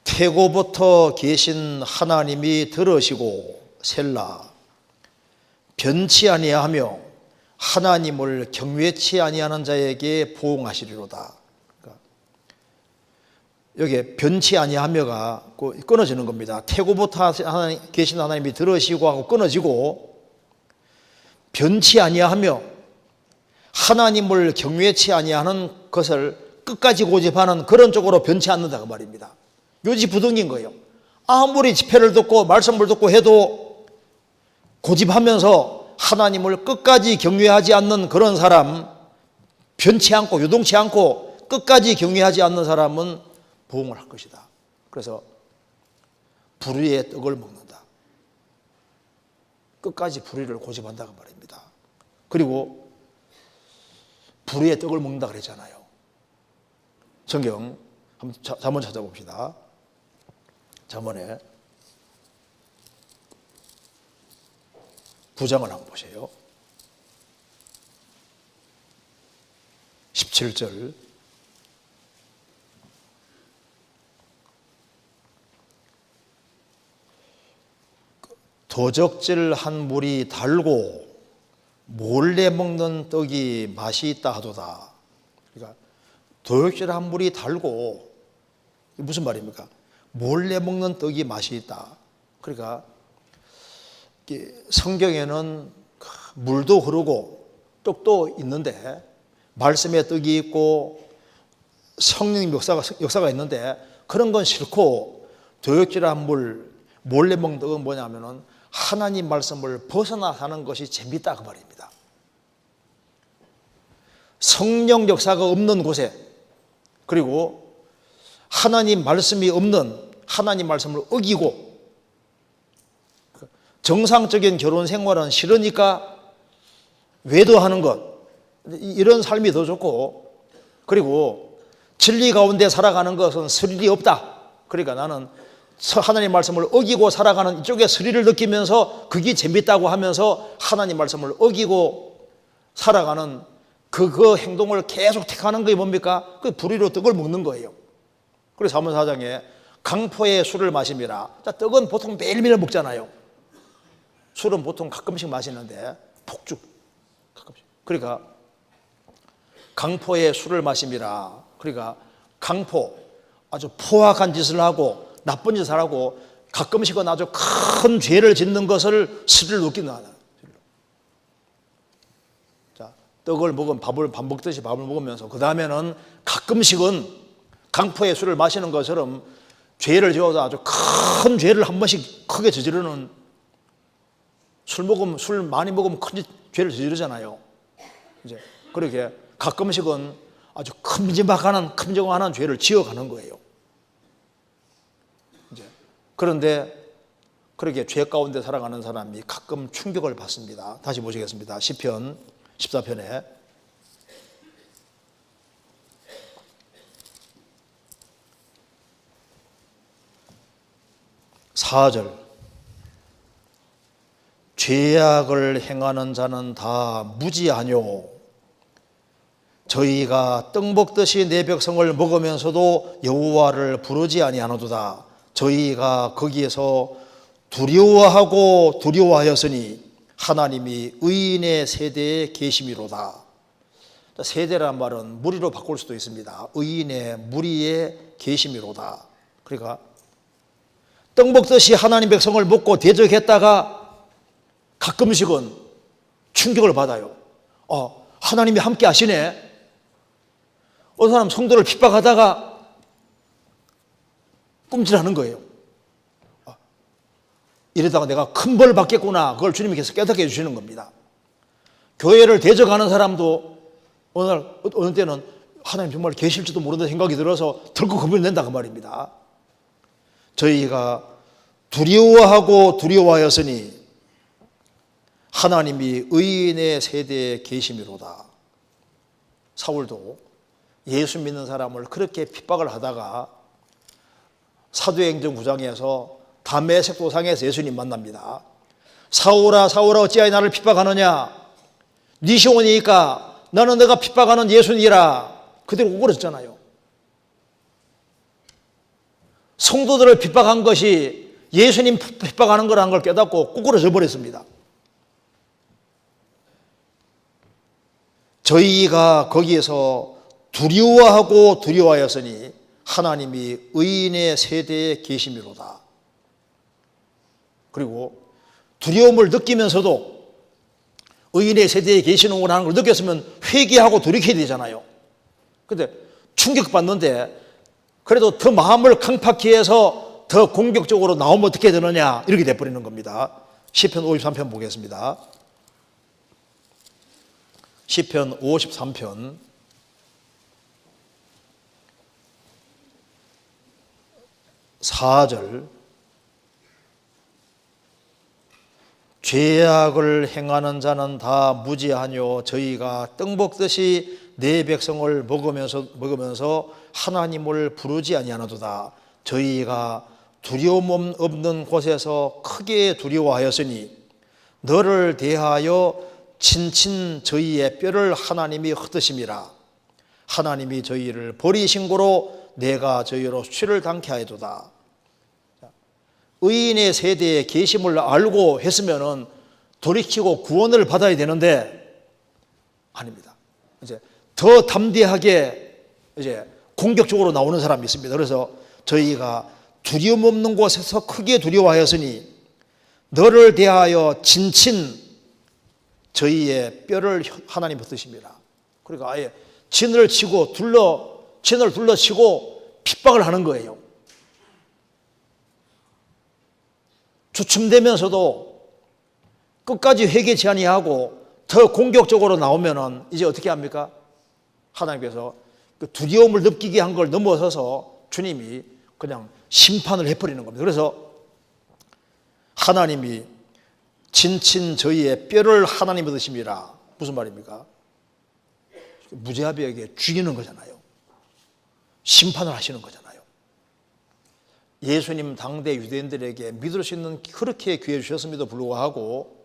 태고부터 계신 하나님이 들으시고 셀라. 변치 아니하며 하나님을 경외치 아니하는 자에게 보응하시리로다. 여기 변치 아니하며가 끊어지는 겁니다. 태고부터 계신 하나님이 들으시고 하고 끊어지고, 변치 아니하며 하나님을 경외치 아니하는 것을 끝까지 고집하는 그런 쪽으로 변치 않는다고 말입니다. 요지부동인 거예요. 아무리 집회를 듣고 말씀을 듣고 해도 고집하면서 하나님을 끝까지 경외하지 않는 그런 사람, 변치 않고 요동치 않고 끝까지 경외하지 않는 사람은 보응을 할 것이다. 그래서 불의의 떡을 먹는다. 끝까지 불의를 고집한다고 말입니다. 그리고 불의의 떡을 먹는다 그랬잖아요. 성경 한번 잠언 찾아봅시다. 잠언에 9장을 한번 보세요. 17절. 도적질한 물이 달고 몰래 먹는 떡이 맛이 있다 하도다. 그러니까 도적질한 물이 달고, 무슨 말입니까? 몰래 먹는 떡이 맛이 있다. 그러니까 성경에는 물도 흐르고 떡도 있는데, 말씀의 떡이 있고 성령 역사가 있는데, 그런 건 싫고 도적질한 물, 몰래 먹는 떡은 뭐냐면은 하나님 말씀을 벗어나 사는 것이 재밌다 그 말입니다. 성령 역사가 없는 곳에, 그리고 하나님 말씀이 없는, 하나님 말씀을 어기고, 정상적인 결혼 생활은 싫으니까 외도하는 것, 이런 삶이 더 좋고, 그리고 진리 가운데 살아가는 것은 스릴이 없다. 그러니까 나는 하나님 말씀을 어기고 살아가는 이쪽에 스릴을 느끼면서 그게 재밌다고 하면서 하나님 말씀을 어기고 살아가는 그 행동을 계속 택하는 게 뭡니까? 그 불의로 떡을 먹는 거예요. 그래서 사무엘 4장에 강포에 술을 마심이라. 자, 떡은 보통 매일매일 먹잖아요. 술은 보통 가끔씩 마시는데 폭죽 가끔씩. 그러니까 강포에 술을 마심이라. 그러니까 강포, 아주 포악한 짓을 하고 나쁜 짓을 하고 가끔씩은 아주 큰 죄를 짓는 것을 스릴 느끼는 거야. 자, 떡을 먹으면 밥 먹듯이 밥을 먹으면서 그 다음에는 가끔씩은 강포에 술을 마시는 것처럼 죄를 지어서 아주 큰 죄를 한 번씩 크게 저지르는, 술 많이 먹으면 큰 죄를 저지르잖아요. 이제 그렇게 가끔씩은 아주 큼지막한 죄를 지어가는 거예요. 이제 그런데 그렇게 죄 가운데 살아가는 사람이 가끔 충격을 받습니다. 다시 보시겠습니다. 시편 14편에 4절, 죄악을 행하는 자는 다 무지하뇨. 저희가 떡 먹듯이 내 백성을 먹으면서도 여호와를 부르지 아니하노도다. 저희가 거기에서 두려워하고 두려워하였으니 하나님이 의인의 세대에 계심이로다. 세대란 말은 무리로 바꿀 수도 있습니다. 의인의 무리에 계심이로다. 그러니까 떡 먹듯이 하나님 백성을 먹고 대적했다가 가끔씩은 충격을 받아요. 하나님이 함께 하시네. 어느 사람 성도를 핍박하다가 꼼질하는 거예요. 이러다가 내가 큰 벌 받겠구나. 그걸 주님께서 깨닫게 해주시는 겁니다. 교회를 대적하는 사람도 어느 때는 하나님 정말 계실지도 모른다는 생각이 들어서 덜컥 겁을 낸다 그 말입니다. 저희가 두려워하고 두려워하였으니 하나님이 의인의 세대에 계심이로다. 사울도 예수 믿는 사람을 그렇게 핍박을 하다가 사도행전 9장에서 다메섹 도상에서 예수님 만납니다. 사울아 사울아 어찌하여 나를 핍박하느냐. 네 시온이니까 나는 내가 핍박하는 예수니라. 그대로 오그러졌잖아요. 성도들을 핍박한 것이 예수님 핍박하는 거라는 걸 깨닫고 꾸꾸러져 버렸습니다. 저희가 거기에서 두려워하고 두려워하였으니 하나님이 의인의 세대에 계심이로다. 그리고 두려움을 느끼면서도 의인의 세대에 계시는구나 하는 걸 느꼈으면 회개하고 돌이켜야 되잖아요. 그런데 충격받는데 그래도 더 마음을 강팍히 해서 더 공격적으로 나오면 어떻게 되느냐 이렇게 돼버리는 겁니다. 시편 53편 보겠습니다. 시편 53편 4절, 죄악을 행하는 자는 다 무지하뇨. 저희가 떡 먹듯이 내 백성을 먹으면서 하나님을 부르지 아니하노도다. 저희가 두려움 없는 곳에서 크게 두려워하였으니 너를 대하여 친친 저희의 뼈를 하나님이 흩으심이라. 하나님이 저희를 버리신 고로 내가 저희로 수치를 당케 하여도다. 의인의 세대에 계심을 알고 했으면은 돌이키고 구원을 받아야 되는데 아닙니다. 이제 더 담대하게 이제 공격적으로 나오는 사람이 있습니다. 그래서 저희가 두려움 없는 곳에서 크게 두려워하였으니 너를 대하여 진친 저희의 뼈를 하나님 흩으십니다. 그러니까 아예 진을 둘러치고 핍박을 하는 거예요. 주춤되면서도 끝까지 회개치 아니하고 더 공격적으로 나오면은 이제 어떻게 합니까? 하나님께서 그 두려움을 느끼게 한 걸 넘어서서 주님이 그냥 심판을 해버리는 겁니다. 그래서 하나님이 진친 저희의 뼈를 하나님이 드심이라. 무슨 말입니까? 무자비하게 죽이는 거잖아요. 심판을 하시는 거잖아요. 예수님 당대 유대인들에게 믿을 수 있는 그렇게 기회 주셨음에도 불구하고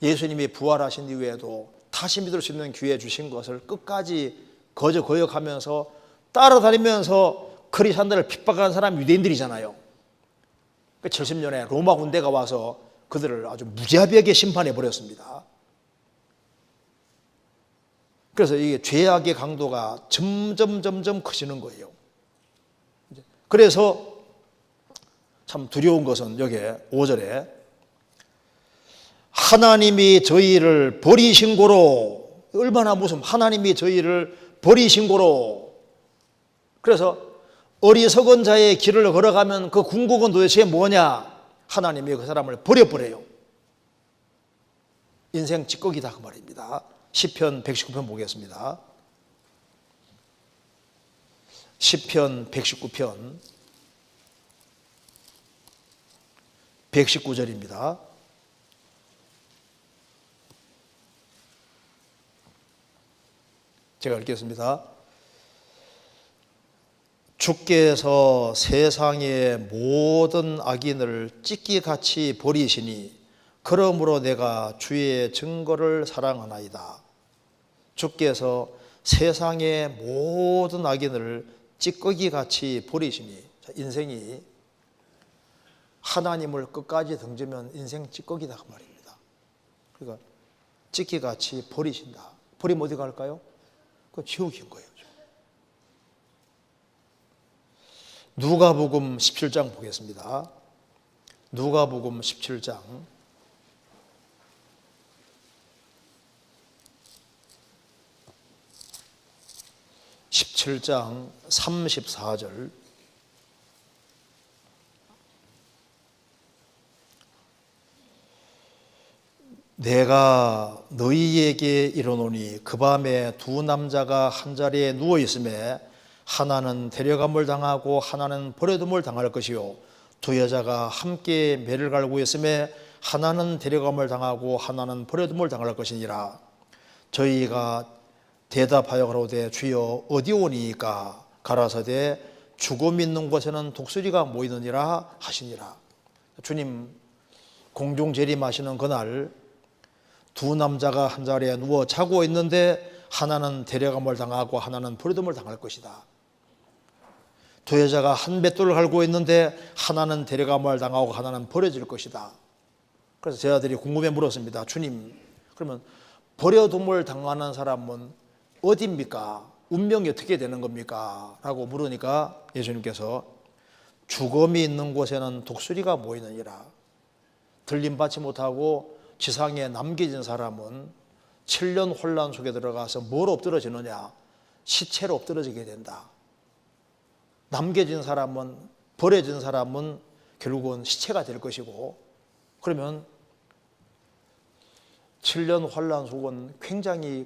예수님이 부활하신 이후에도 다시 믿을 수 있는 기회 주신 것을 끝까지 거저 거역하면서 따라다니면서 크리스천들을 핍박한 사람 유대인들이잖아요. 70년에 로마 군대가 와서 그들을 아주 무자비하게 심판해 버렸습니다. 그래서 이게 죄악의 강도가 점점 커지는 거예요. 그래서 참 두려운 것은 여기 5절에 하나님이 저희를 버리신 고로, 얼마나 무슨 하나님이 저희를 버리신 고로. 그래서 어리석은 자의 길을 걸어가면 그 궁극은 도대체 뭐냐? 하나님이 그 사람을 버려버려요. 인생 찌꺼기다 그 말입니다. 시편 119편 보겠습니다. 시편 119편 119절입니다. 제가 읽겠습니다. 주께서 세상의 모든 악인을 찢기같이 버리시니 그러므로 내가 주의 증거를 사랑하나이다. 주께서 세상의 모든 악인을 찌꺼기같이 버리시니, 인생이 하나님을 끝까지 등지면 인생 찌꺼기다 그 말입니다. 그러니까 찌꺼기같이 버리신다. 버리면 어디 갈까요? 그 지옥인 거예요. 누가복음 17장 보겠습니다. 누가복음 17장 34절. 내가 너희에게 이르노니 그 밤에 두 남자가 한 자리에 누워 있음에 하나는 데려감을 당하고 하나는 버려둠을 당할 것이요 두 여자가 함께 매를 갈고 있음에 하나는 데려감을 당하고 하나는 버려둠을 당할 것이니라. 저희가 대답하여 가로되 주여 어디 오니이까? 가라사대 죽음 있는 곳에는 독수리가 모이느니라 하시니라. 주님 공중 재림하시는 그날 두 남자가 한 자리에 누워 자고 있는데 하나는 데려감을 당하고 하나는 버려둠을 당할 것이다. 두 여자가 한 맷돌을 갈고 있는데 하나는 데려감을 당하고 하나는 버려질 것이다. 그래서 제 아들이 궁금해 물었습니다. 주님, 그러면 버려둠을 당하는 사람은 어디입니까? 운명이 어떻게 되는 겁니까? 라고 물으니까 예수님께서 죽음이 있는 곳에는 독수리가 모이느니라. 들림받지 못하고 지상에 남겨진 사람은 7년 혼란 속에 들어가서 뭘 엎드러지느냐? 시체로 엎드러지게 된다. 남겨진 사람은, 버려진 사람은 결국은 시체가 될 것이고, 그러면 7년 혼란 속은 굉장히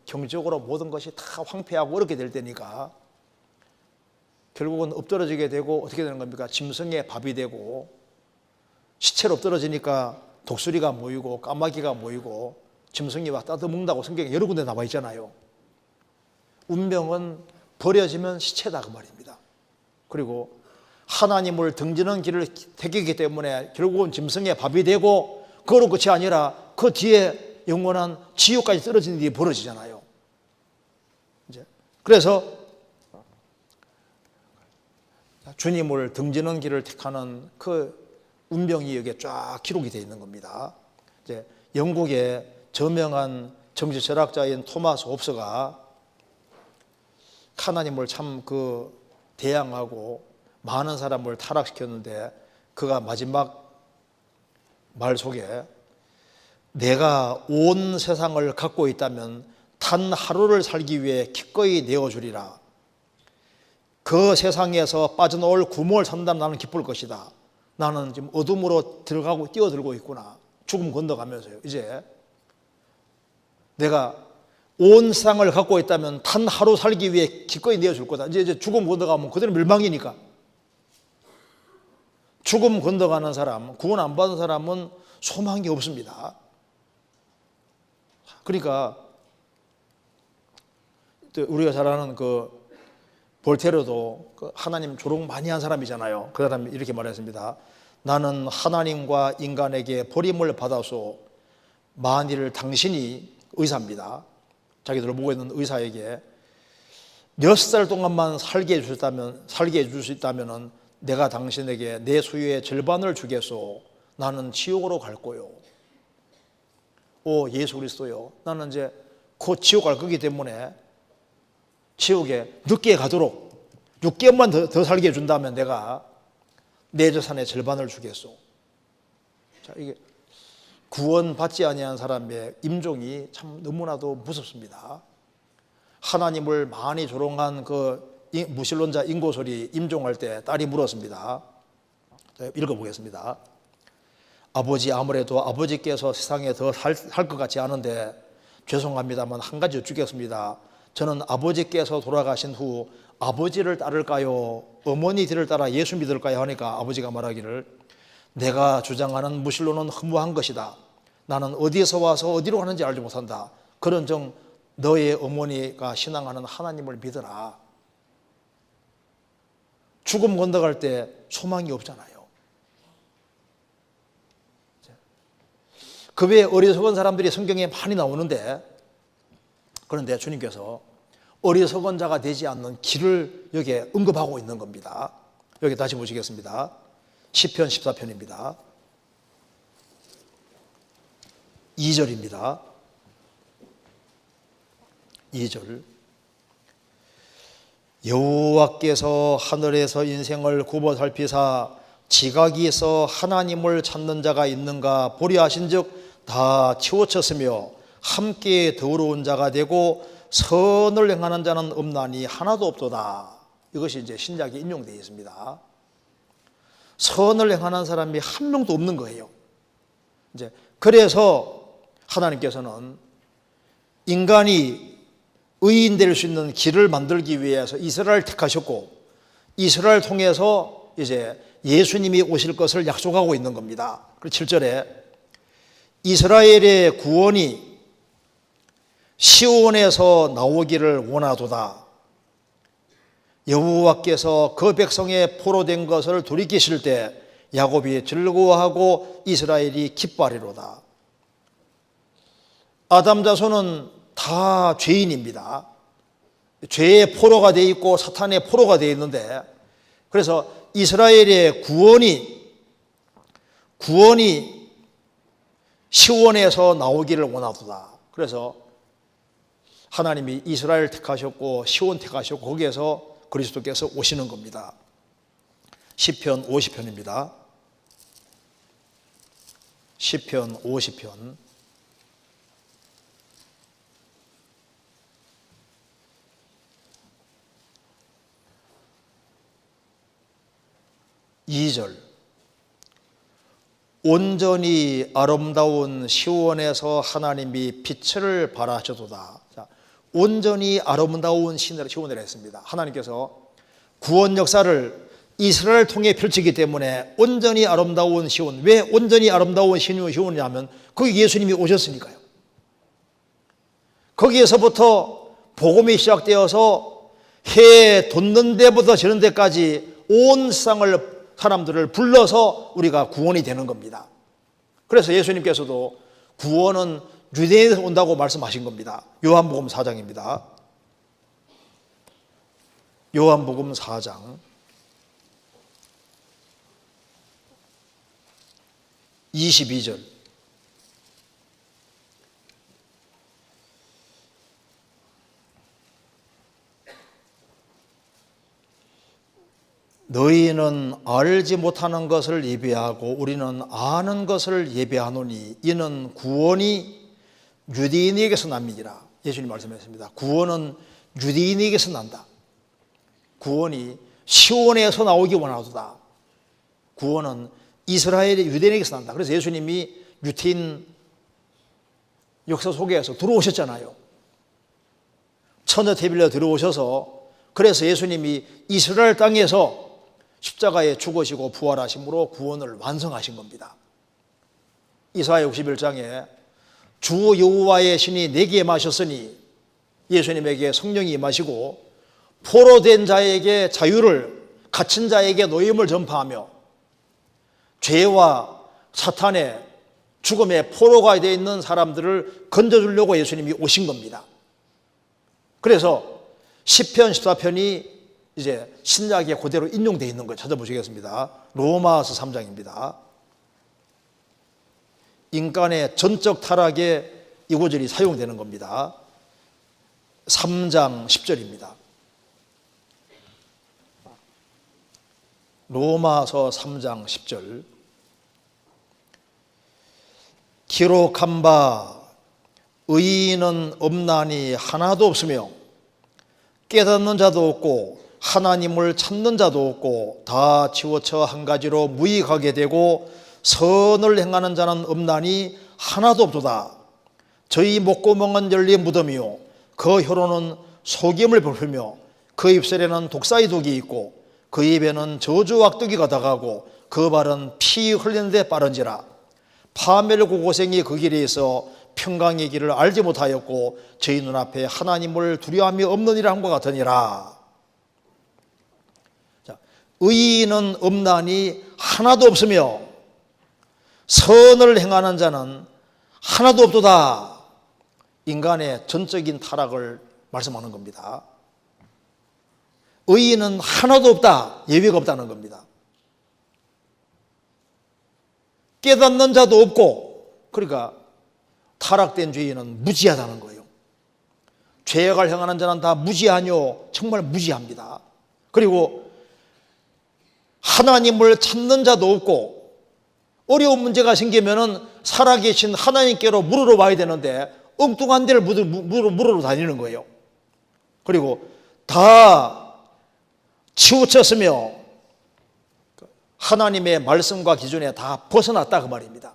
경제적으로 모든 것이 다 황폐하고 어렵게 될 때니까 결국은 엎드러지게 되고 어떻게 되는 겁니까? 짐승의 밥이 되고, 시체로 엎드러지니까 독수리가 모이고 까마귀가 모이고 짐승이 와 따듬는다고 성경에 여러 군데 나와 있잖아요. 운명은 버려지면 시체다 그 말입니다. 그리고 하나님을 등지는 길을 택했기 때문에 결국은 짐승의 밥이 되고, 그거로 끝이 아니라 그 뒤에 영원한 지옥까지 떨어지는 일이 벌어지잖아요. 그래서 주님을 등지는 길을 택하는 그 운명이 여기에 쫙 기록이 되어 있는 겁니다. 이제 영국의 저명한 정치철학자인 토마스 홉스가 하나님을 참 대항하고 많은 사람을 타락시켰는데, 그가 마지막 말 속에 내가 온 세상을 갖고 있다면 단 하루를 살기 위해 기꺼이 내어주리라. 그 세상에서 빠져나올 구멍을 산다면 나는 기쁠 것이다. 나는 지금 어둠으로 뛰어들고 있구나. 죽음 건너가면서요. 이제 내가 온 세상을 갖고 있다면 단 하루 살기 위해 기꺼이 내어줄 거다. 이제 죽음 건너가면 그대로 멸망이니까. 죽음 건너가는 사람, 구원 안 받은 사람은 소망이 없습니다. 그러니까 우리가 잘 아는 그 볼테르도 그 하나님 조롱 많이 한 사람이잖아요. 그 사람이 이렇게 말했습니다. 나는 하나님과 인간에게 버림을 받아서 만일 당신이 의사입니다. 자기들을 보고 있는 의사에게 몇 살 동안만 살게 해줄 수 있다면 내가 당신에게 내 소유의 절반을 주겠소. 나는 지옥으로 갈 거요. 오 예수 그리스도요. 나는 이제 곧 지옥 갈 거기 때문에 지옥에 늦게 가도록 6개월만 더 살게 해준다면 내가 내 재산의 절반을 주겠소. 자, 이게 구원받지 아니한 사람의 임종이 참 너무나도 무섭습니다. 하나님을 많이 조롱한 그 무신론자 인고설이 임종할 때 딸이 물었습니다. 읽어보겠습니다. 아버지, 아무래도 아버지께서 세상에 더 살 것 같지 않은데 죄송합니다만 한 가지 여쭙겠습니다. 저는 아버지께서 돌아가신 후 아버지를 따를까요? 어머니 뒤를 따라 예수 믿을까요? 하니까 아버지가 말하기를 내가 주장하는 무신론은 허무한 것이다. 나는 어디에서 와서 어디로 가는지 알지 못한다. 그런즉 너의 어머니가 신앙하는 하나님을 믿어라. 죽음 건너갈 때 소망이 없잖아요. 그 외에 어리석은 사람들이 성경에 많이 나오는데 그런데 주님께서 어리석은 자가 되지 않는 길을 여기에 언급하고 있는 겁니다. 여기 다시 보시겠습니다. 시편 14편입니다. 2절입니다. 2절 여호와께서 하늘에서 인생을 굽어 살피사 지각이 있어 하나님을 찾는 자가 있는가 보려 하신즉 다 치우쳤으며 함께 더러운 자가 되고 선을 행하는 자는 없나니 하나도 없도다. 이것이 이제 신약에 인용되어 있습니다. 선을 행하는 사람이 한 명도 없는 거예요. 이제 그래서 하나님께서는 인간이 의인 될 수 있는 길을 만들기 위해서 이스라엘을 택하셨고 이스라엘을 통해서 이제 예수님이 오실 것을 약속하고 있는 겁니다. 그리고 7절에 이스라엘의 구원이 시온에서 나오기를 원하도다. 여호와께서 그 백성의 포로된 것을 돌이키실 때 야곱이 즐거워하고 이스라엘이 기뻐하리로다. 아담 자손은 다 죄인입니다. 죄의 포로가 되어 있고 사탄의 포로가 되어 있는데 그래서 이스라엘의 구원이 시온에서 나오기를 원하도다. 그래서 하나님이 이스라엘 택하셨고 시온 택하셨고 거기에서 그리스도께서 오시는 겁니다. 시편 50편입니다. 시편 50편 2절 온전히 아름다운 시온에서 하나님이 빛을 발하셔도다. 자, 온전히 아름다운 시온이라 했습니다. 하나님께서 구원 역사를 이스라엘을 통해 펼치기 때문에 온전히 아름다운 시온. 왜 온전히 아름다운 시온이냐면 거기 예수님이 오셨으니까요. 거기에서부터 복음이 시작되어서 해 돋는 데부터 지는 데까지 온 세상을 사람들을 불러서 우리가 구원이 되는 겁니다. 그래서 예수님께서도 구원은 유대인에서 온다고 말씀하신 겁니다. 요한복음 4장입니다. 요한복음 4장 22절 너희는 알지 못하는 것을 예배하고 우리는 아는 것을 예배하노니 이는 구원이 유대인에게서 납니라. 예수님 말씀하셨습니다. 구원은 유대인에게서 난다. 구원이 시온에서 나오기 원하도다. 구원은 이스라엘의 유대인에게서 난다. 그래서 예수님이 유태인 역사 속에서 들어오셨잖아요. 천하태빌려 들어오셔서, 그래서 예수님이 이스라엘 땅에서 십자가에 죽으시고 부활하심으로 구원을 완성하신 겁니다. 이사야 61장에 주 여호와의 신이 내게 임하셨으니, 예수님에게 성령이 임하시고 포로된 자에게 자유를, 갇힌 자에게 노임을 전파하며 죄와 사탄의 죽음의 포로가 되어 있는 사람들을 건져주려고 예수님이 오신 겁니다. 그래서 시편 14편이 이제 신약에 그대로 인용되어 있는 걸 찾아보시겠습니다. 로마서 3장입니다. 인간의 전적 타락에 이 구절이 사용되는 겁니다. 3장 10절입니다. 로마서 3장 10절. 기록한 바 의인은 없나니 하나도 없으며 깨닫는 자도 없고 하나님을 찾는 자도 없고 다 치우쳐 한 가지로 무익하게 되고 선을 행하는 자는 없나니 하나도 없도다. 저희 목구멍은 열린 무덤이요 그 혀로는 속임을 베풀며 그 입술에는 독사의 독이 있고 그 입에는 저주 악독이가 다가고 그 발은 피 흘리는 데 빠른지라. 파멸고 고생이 그 길에 있어 평강의 길을 알지 못하였고 저희 눈앞에 하나님을 두려움이 없느니라 함과 같으니라. 자, 의인은 없나니 하나도 없으며 선을 행하는 자는 하나도 없도다. 인간의 전적인 타락을 말씀하는 겁니다. 의인은 하나도 없다, 예외가 없다는 겁니다. 깨닫는 자도 없고, 그러니까 타락된 죄인은 무지하다는 거예요. 죄악을 행하는 자는 다 무지하뇨, 정말 무지합니다. 그리고 하나님을 찾는 자도 없고, 어려운 문제가 생기면은 살아계신 하나님께로 물으러 와야 되는데 엉뚱한 데를 물으러 다니는 거예요. 그리고 다 치우쳤으며 하나님의 말씀과 기준에 다 벗어났다 그 말입니다.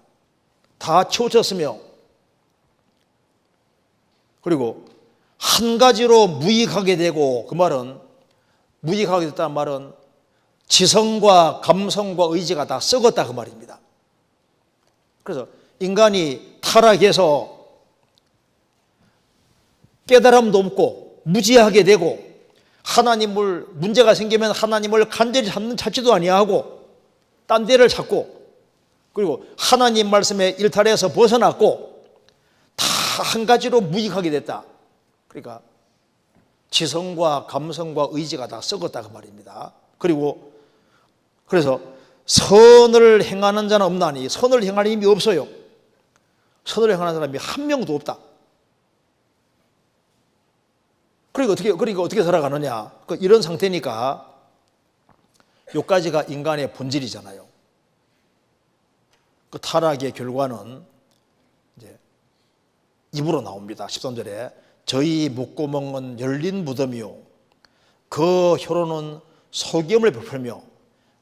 다 치우쳤으며, 그리고 한 가지로 무익하게 되고, 그 말은 무익하게 됐다는 말은 지성과 감성과 의지가 다 썩었다 그 말입니다. 그래서 인간이 타락해서 깨달음도 없고 무지하게 되고, 하나님을, 문제가 생기면 하나님을 간절히 찾지도 아니하고 딴 데를 찾고, 그리고 하나님 말씀에 일탈해서 벗어났고 다 한 가지로 무익하게 됐다. 그러니까 지성과 감성과 의지가 다 썩었다 그 말입니다. 그리고 그래서 선을 행하는 자는 없나니, 선을 행할 힘이 없어요. 선을 행하는 사람이 한 명도 없다. 그러니까 어떻게 살아가느냐? 이런 상태니까 요까지가 인간의 본질이잖아요. 그 타락의 결과는 이제 입으로 나옵니다. 13절에 저희 목구멍은 열린 무덤이요 그 혀로는 속임을 베풀며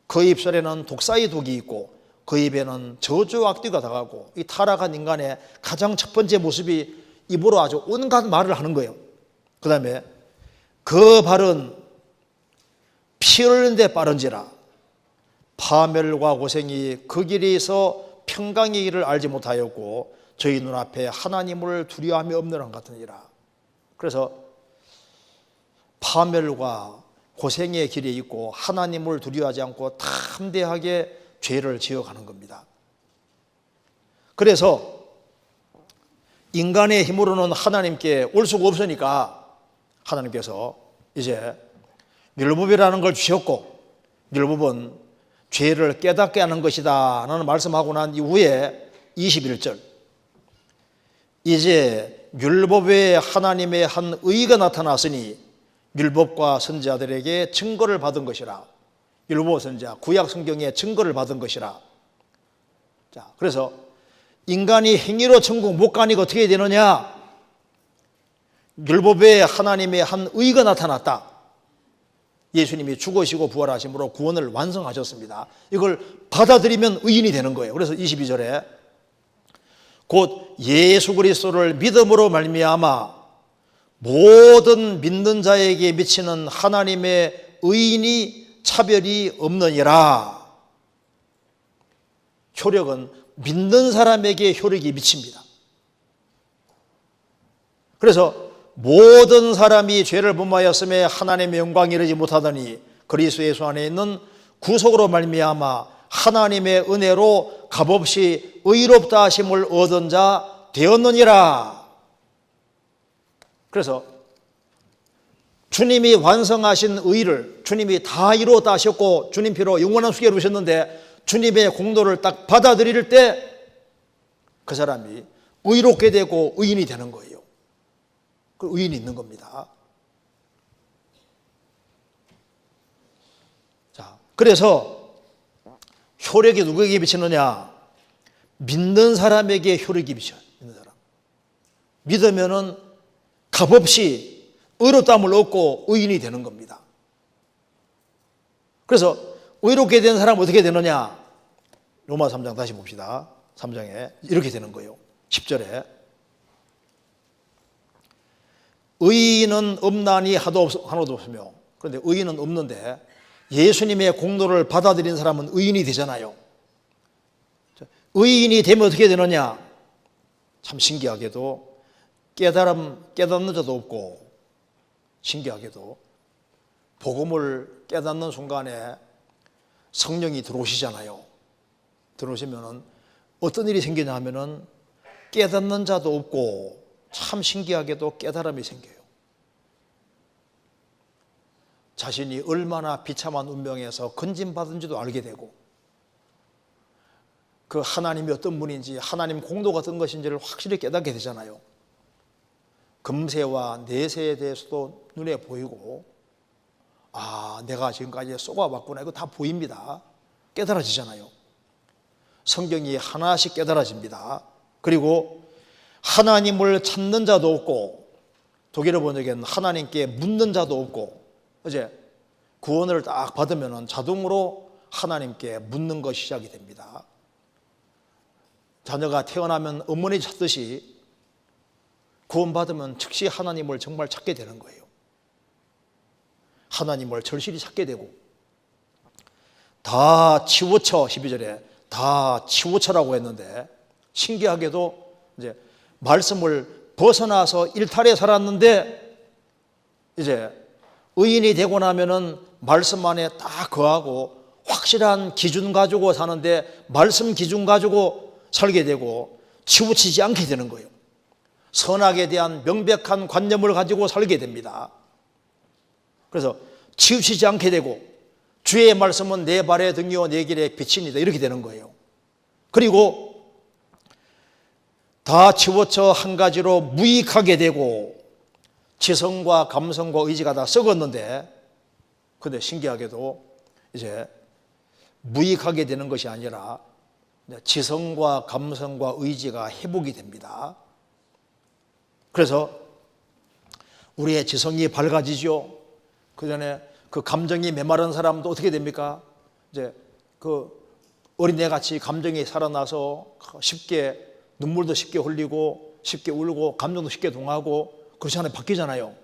그 입술에는 독사의 독이 있고 그 입에는 저주 악귀가 다가고, 이 타락한 인간의 가장 첫 번째 모습이 입으로 아주 온갖 말을 하는 거예요. 그 다음에 그 발은 피 흘리는 데 빠른지라. 파멸과 고생이 그 길에 있어 평강의 길을 알지 못하였고 저희 눈앞에 하나님을 두려움이 없는 것 같으니라. 그래서 파멸과 고생의 길에 있고 하나님을 두려워하지 않고 담대하게 죄를 지어가는 겁니다. 그래서 인간의 힘으로는 하나님께 올 수가 없으니까 하나님께서 이제 율법이라는 걸 주셨고, 율법은 죄를 깨닫게 하는 것이다 라는 말씀하고 난 이후에 21절, 이제 율법에 하나님의 한 의가 나타났으니 율법과 선지자들에게 증거를 받은 것이라. 율법 선지자, 구약 성경에 증거를 받은 것이라. 자, 그래서 인간이 행위로 천국 못 가니까 어떻게 되느냐? 율법에 하나님의 한 의가 나타났다. 예수님이 죽으시고 부활하심으로 구원을 완성하셨습니다. 이걸 받아들이면 의인이 되는 거예요. 그래서 22절에 곧 예수 그리스도를 믿음으로 말미암아 모든 믿는 자에게 미치는 하나님의 의인이 차별이 없느니라. 효력은 믿는 사람에게 효력이 미칩니다. 그래서 모든 사람이 죄를 범하였음에 하나님의 영광에 이르지 못하더니 그리스도 예수 안에 있는 구속으로 말미암아 하나님의 은혜로 값없이 의롭다 하심을 얻은 자 되었느니라. 그래서 주님이 완성하신 의를 주님이 다 이루었다 하셨고 주님 피로 영원한 수계를 이루셨는데 주님의 공로를 딱 받아들일 때 그 사람이 의롭게 되고 의인이 되는 거예요. 그 의인이 있는 겁니다. 자, 그래서 효력이 누구에게 미치느냐? 믿는 사람에게 효력이 미쳐요. 믿는 사람. 믿으면은 값없이 의롭다함을 얻고 의인이 되는 겁니다. 그래서 의롭게 된 사람은 어떻게 되느냐? 로마 3장 다시 봅시다. 3장에 이렇게 되는 거예요. 10절에 의인은 없나니 하나도 없으며, 그런데 의인은 없는데 예수님의 공로를 받아들인 사람은 의인이 되잖아요. 의인이 되면 어떻게 되느냐? 참 신기하게도 깨닫는 자도 없고, 신기하게도 복음을 깨닫는 순간에 성령이 들어오시잖아요. 들어오시면은 어떤 일이 생기냐 하면은 깨닫는 자도 없고 참 신기하게도 깨달음이 생겨요. 자신이 얼마나 비참한 운명에서 건진받은지도 알게 되고 그 하나님이 어떤 분인지 하나님 공도가 어떤 것인지를 확실히 깨닫게 되잖아요. 금세와 내세에 대해서도 눈에 보이고 아 내가 지금까지 쏘아봤구나 이거 다 보입니다. 깨달아지잖아요. 성경이 하나씩 깨달아집니다. 그리고 하나님을 찾는 자도 없고 독일어 번역에는 하나님께 묻는 자도 없고 이제 구원을 딱 받으면 자동으로 하나님께 묻는 것이 시작이 됩니다. 자녀가 태어나면 어머니 찾듯이 구원받으면 즉시 하나님을 정말 찾게 되는 거예요. 하나님을 절실히 찾게 되고 다 치우쳐 12절에 다 치우쳐라고 했는데 신기하게도 이제 말씀을 벗어나서 일탈에 살았는데 이제 의인이 되고 나면은 말씀 안에 딱 거하고 확실한 기준 가지고 사는데 말씀 기준 가지고 살게 되고 치우치지 않게 되는 거예요. 선악에 대한 명백한 관념을 가지고 살게 됩니다. 그래서 치우치지 않게 되고 주의 말씀은 내 발의 등이요 내 길의 빛이니다 이렇게 되는 거예요. 그리고 다 치우쳐 한 가지로 무익하게 되고 지성과 감성과 의지가 다 썩었는데 근데 신기하게도 이제 무익하게 되는 것이 아니라 지성과 감성과 의지가 회복이 됩니다. 그래서 우리의 지성이 밝아지죠. 그 전에 그 감정이 메마른 사람도 어떻게 됩니까? 이제 그 어린애 같이 감정이 살아나서 쉽게 눈물도 쉽게 흘리고 쉽게 울고 감정도 쉽게 동하고 그렇지 않아요? 바뀌잖아요.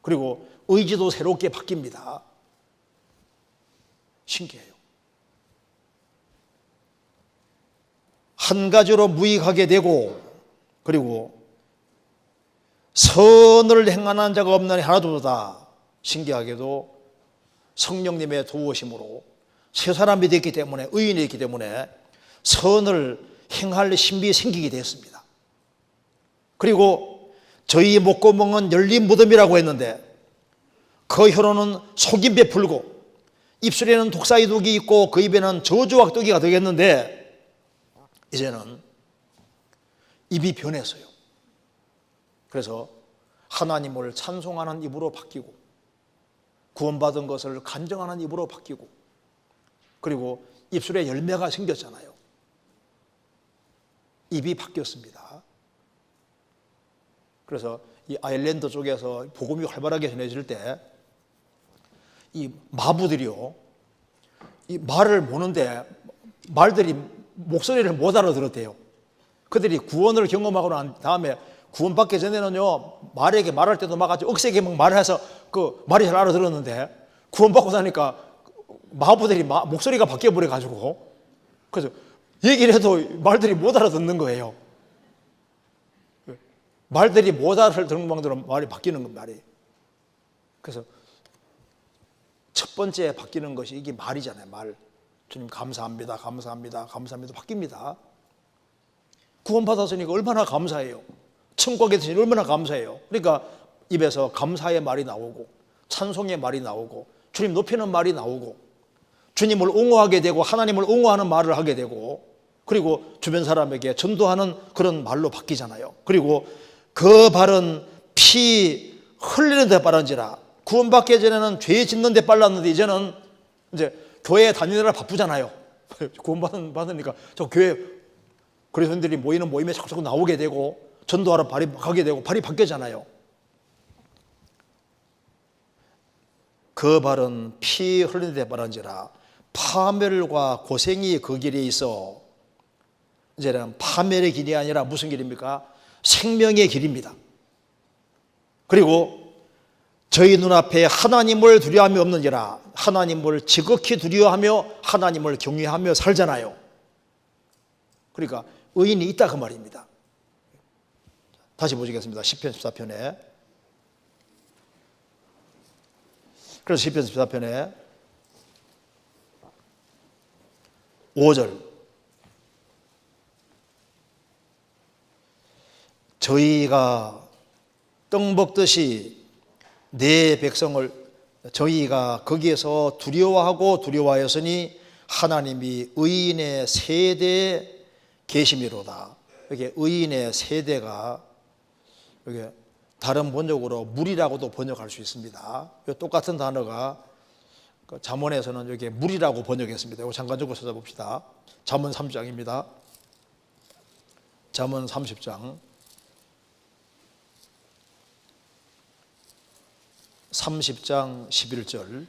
그리고 의지도 새롭게 바뀝니다. 신기해요. 한 가지로 무익하게 되고 그리고 선을 행하는 자가 없나니 하나도 없다. 신기하게도 성령님의 도우심으로 새 사람이 됐기 때문에 의인이 됐기 때문에 선을 행할 힘이 생기게 되었습니다. 그리고 저희 목구멍은 열린 무덤이라고 했는데 그 혀로는 속임 베풀고 입술에는 독사의 독이 있고 그 입에는 저주악독이가 되겠는데 이제는 입이 변했어요. 그래서 하나님을 찬송하는 입으로 바뀌고 구원받은 것을 간증하는 입으로 바뀌고 그리고 입술에 열매가 생겼잖아요. 입이 바뀌었습니다. 그래서 이 아일랜드 쪽에서 복음이 활발하게 전해질 때 이 마부들이요, 이 말을 모는데 말들이 목소리를 못 알아들었대요. 그들이 구원을 경험하고 난 다음에 구원받기 전에는요, 말에게 말할 때도 막 아주 억세게 막 말을 해서 그 말이 잘 알아들었는데, 구원받고 나니까 마부들이 목소리가 바뀌어버려 가지고, 그래서 얘기를 해도 말들이 못 알아듣는 거예요. 말들이 못 알아듣는 방대로 말이 바뀌는 건 말이에요. 그래서 첫 번째 바뀌는 것이 이게 말이잖아요. 말. 주님 감사합니다, 감사합니다, 감사합니다. 바뀝니다. 구원받았으니까 얼마나 감사해요. 천국에 계시니 얼마나 감사해요. 그러니까 입에서 감사의 말이 나오고, 찬송의 말이 나오고, 주님 높이는 말이 나오고, 주님을 옹호하게 되고 하나님을 옹호하는 말을 하게 되고, 그리고 주변 사람에게 전도하는 그런 말로 바뀌잖아요. 그리고 그 발은 피 흘리는 데 빠른지라. 구원받기 전에는 죄 짓는 데 빨랐는데 이제는 이제 교회 다니느라 바쁘잖아요. 구원받으니까 저 교회 그리스도인들이 모이는 모임에 자꾸 나오게 되고, 전도하러 발이 가게 되고, 발이 바뀌잖아요. 그 발은 피 흘리는 데 빠른지라. 파멸과 고생이 그 길에 있어. 이제는 파멸의 길이 아니라 무슨 길입니까? 생명의 길입니다. 그리고 저희 눈앞에 하나님을 두려움이 없는지라. 하나님을 지극히 두려워하며 하나님을 경외하며 살잖아요. 그러니까 의인이 있다 그 말입니다. 다시 보시겠습니다. 시편 14편에. 그래서 시편 14편에 5절, 저희가 떡 먹듯이 내 백성을, 저희가 거기에서 두려워하고 두려워하였으니 하나님이 의인의 세대에 계심이로다. 이게 의인의 세대가 이게 다른 번역으로 물이라고도 번역할 수 있습니다. 똑같은 단어가 잠언에서는 여기 물이라고 번역했습니다. 이거 잠깐 적어 찾아봅시다. 잠언 3장입니다. 잠언 30장 11절.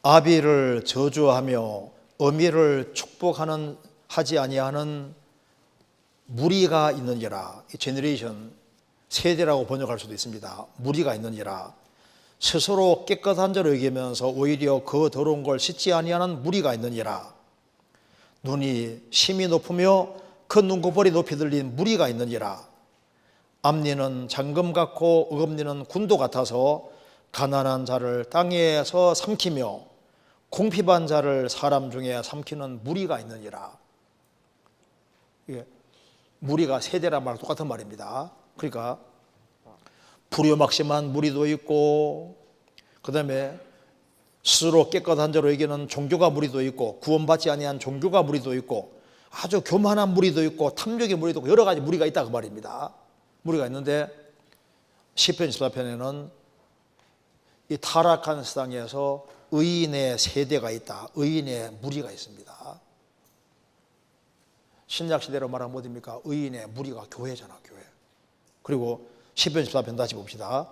아비를 저주하며 어미를 축복하는 하지 아니하는 무리가 있느니라. 제너레이션, 세대라고 번역할 수도 있습니다. 무리가 있느니라. 스스로 깨끗한 자로 여기면서 오히려 그 더러운 걸 씻지 아니하는 무리가 있느니라. 눈이 심히 높으며 그 눈꺼풀이 높이 들린 무리가 있느니라. 앞니는 잠금 같고 어금니는 군도 같아서 가난한 자를 땅에서 삼키며 궁핍한 자를 사람 중에 삼키는 무리가 있느니라. 이게 무리가 세대란 말 똑같은 말입니다. 그러니까 불효막심한 무리도 있고, 그 다음에 스스로 깨끗한 자로 여기는 종교가 무리도 있고, 구원받지 아니한 종교가 무리도 있고, 아주 교만한 무리도 있고, 탐욕의 무리도 있고, 여러 가지 무리가 있다 그 말입니다. 무리가 있는데 시편 14편에는 이 타락한 세상에서 의인의 세대가 있다. 의인의 무리가 있습니다. 신약시대로 말하면 어디입니까? 의인의 무리가 교회잖아, 교회. 그리고 시편 14편 다시 봅시다.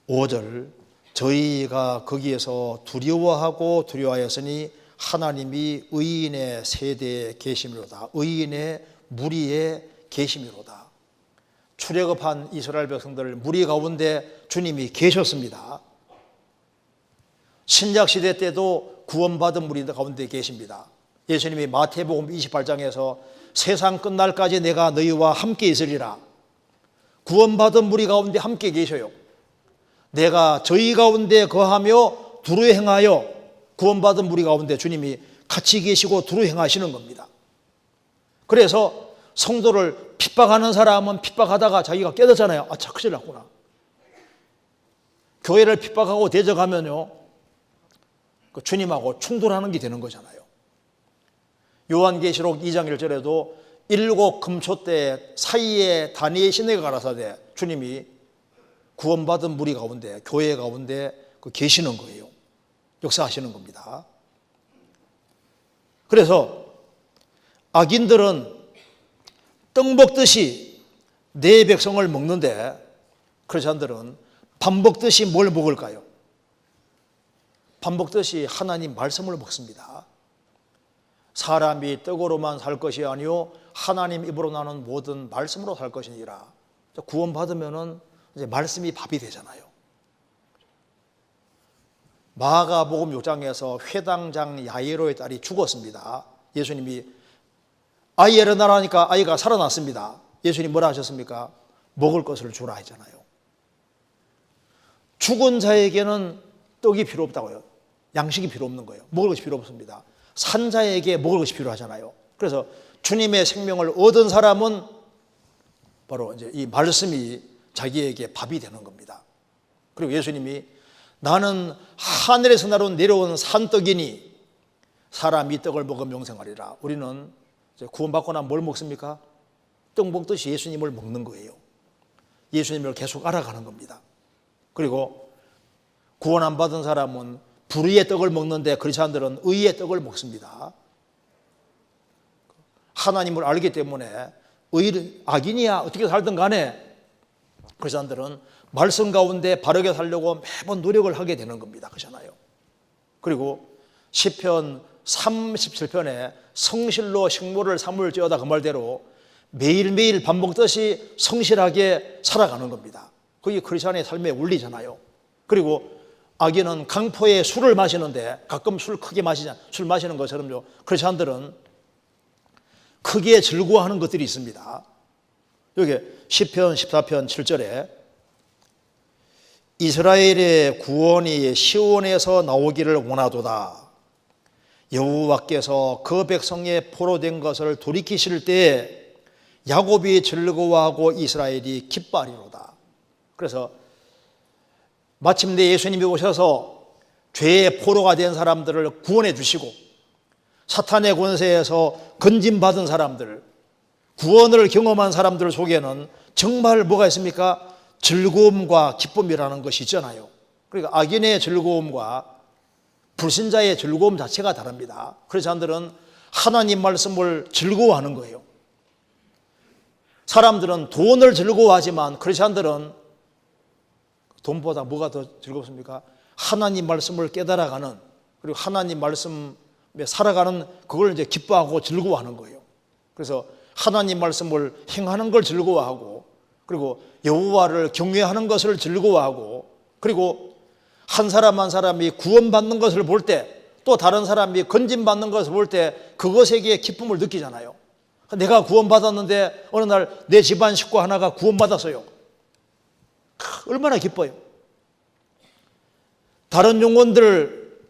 5절, 저희가 거기에서 두려워하고 두려워하였으니 하나님이 의인의 세대에 계심이로다. 의인의 무리에 계심이로다. 출애굽한 이스라엘 백성들 무리 가운데 주님이 계셨습니다. 신약시대 때도 구원받은 무리 가운데 계십니다. 예수님이 마태복음 28장에서 세상 끝날까지 내가 너희와 함께 있으리라. 구원받은 무리 가운데 함께 계셔요. 내가 저희 가운데 거하며 두루 행하여, 구원받은 무리 가운데 주님이 같이 계시고 두루 행하시는 겁니다. 그래서 성도를 핍박하는 사람은 핍박하다가 자기가 깨닫잖아요. 아, 참 큰일 났구나. 교회를 핍박하고 대적하면요, 주님하고 충돌하는 게 되는 거잖아요. 요한계시록 2장 1절에도 7 금초대 사이에 다니엘 시내가 가라사대 주님이 구원받은 무리 가운데, 교회 가운데 계시는 거예요. 역사하시는 겁니다. 그래서 악인들은 떡 먹듯이 내 백성을 먹는데 크리스찬들은 밥 먹듯이 뭘 먹을까요? 밥 먹듯이 하나님 말씀을 먹습니다. 사람이 떡으로만 살 것이 아니요 하나님 입으로 나는 모든 말씀으로 살 것이니라. 구원받으면은 이제 말씀이 밥이 되잖아요. 마가복음 6장에서 회당장 야이로의 딸이 죽었습니다. 예수님이 아이 일어나라니까 아이가 살아났습니다. 예수님이 뭐라 하셨습니까? 먹을 것을 주라 했잖아요. 죽은 자에게는 떡이 필요 없다고요. 양식이 필요 없는 거예요. 먹을 것이 필요 없습니다. 산 자에게 먹을 것이 필요하잖아요. 그래서 주님의 생명을 얻은 사람은 바로 이제 이 말씀이 자기에게 밥이 되는 겁니다. 그리고 예수님이 나는 하늘에서 나로 내려온 산떡이니 사람이 떡을 먹으면 영생하리라. 우리는 이제 구원받고 나면 뭘 먹습니까? 떡 먹듯이 예수님을 먹는 거예요. 예수님을 계속 알아가는 겁니다. 그리고 구원 안 받은 사람은 불의의 떡을 먹는데 크리스찬들은 의의 떡을 먹습니다. 하나님을 알기 때문에 악인이야 어떻게 살든 간에 크리스찬들은 말씀 가운데 바르게 살려고 매번 노력을 하게 되는 겁니다. 그렇잖아요. 그리고 시편 37편에 성실로 식물을 삼을지어다 그 말대로 매일매일 밥 먹듯이 성실하게 살아가는 겁니다. 그게 크리스찬의 삶의 원리잖아요. 그리고 악인은 강포에 술을 마시는데 가끔 술 크게 술 마시는 것처럼요. 크리스찬들은 크게 즐거워하는 것들이 있습니다. 여기 시편 14편 7절에 이스라엘의 구원이 시온에서 나오기를 원하도다. 여호와께서 그 백성의 포로된 것을 돌이키실 때에 야곱이 즐거워하고 이스라엘이 기뻐하리로다. 그래서 마침내 예수님이 오셔서 죄의 포로가 된 사람들을 구원해 주시고 사탄의 권세에서 건진받은 사람들, 구원을 경험한 사람들 속에는 정말 뭐가 있습니까? 즐거움과 기쁨이라는 것이 있잖아요. 그러니까 악인의 즐거움과 불신자의 즐거움 자체가 다릅니다. 그래서 사람들은 하나님 말씀을 즐거워하는 거예요. 사람들은 돈을 즐거워하지만 크리스찬들은 돈보다 뭐가 더 즐겁습니까? 하나님 말씀을 깨달아가는, 그리고 하나님 말씀에 살아가는 그걸 이제 기뻐하고 즐거워하는 거예요. 그래서 하나님 말씀을 행하는 걸 즐거워하고, 그리고 여호와를 경외하는 것을 즐거워하고, 그리고 한 사람 한 사람이 구원받는 것을 볼 때, 또 다른 사람이 건진받는 것을 볼 때 그것에게 기쁨을 느끼잖아요. 내가 구원받았는데 어느 날 내 집안 식구 하나가 구원받았어요. 얼마나 기뻐요. 다른 영혼들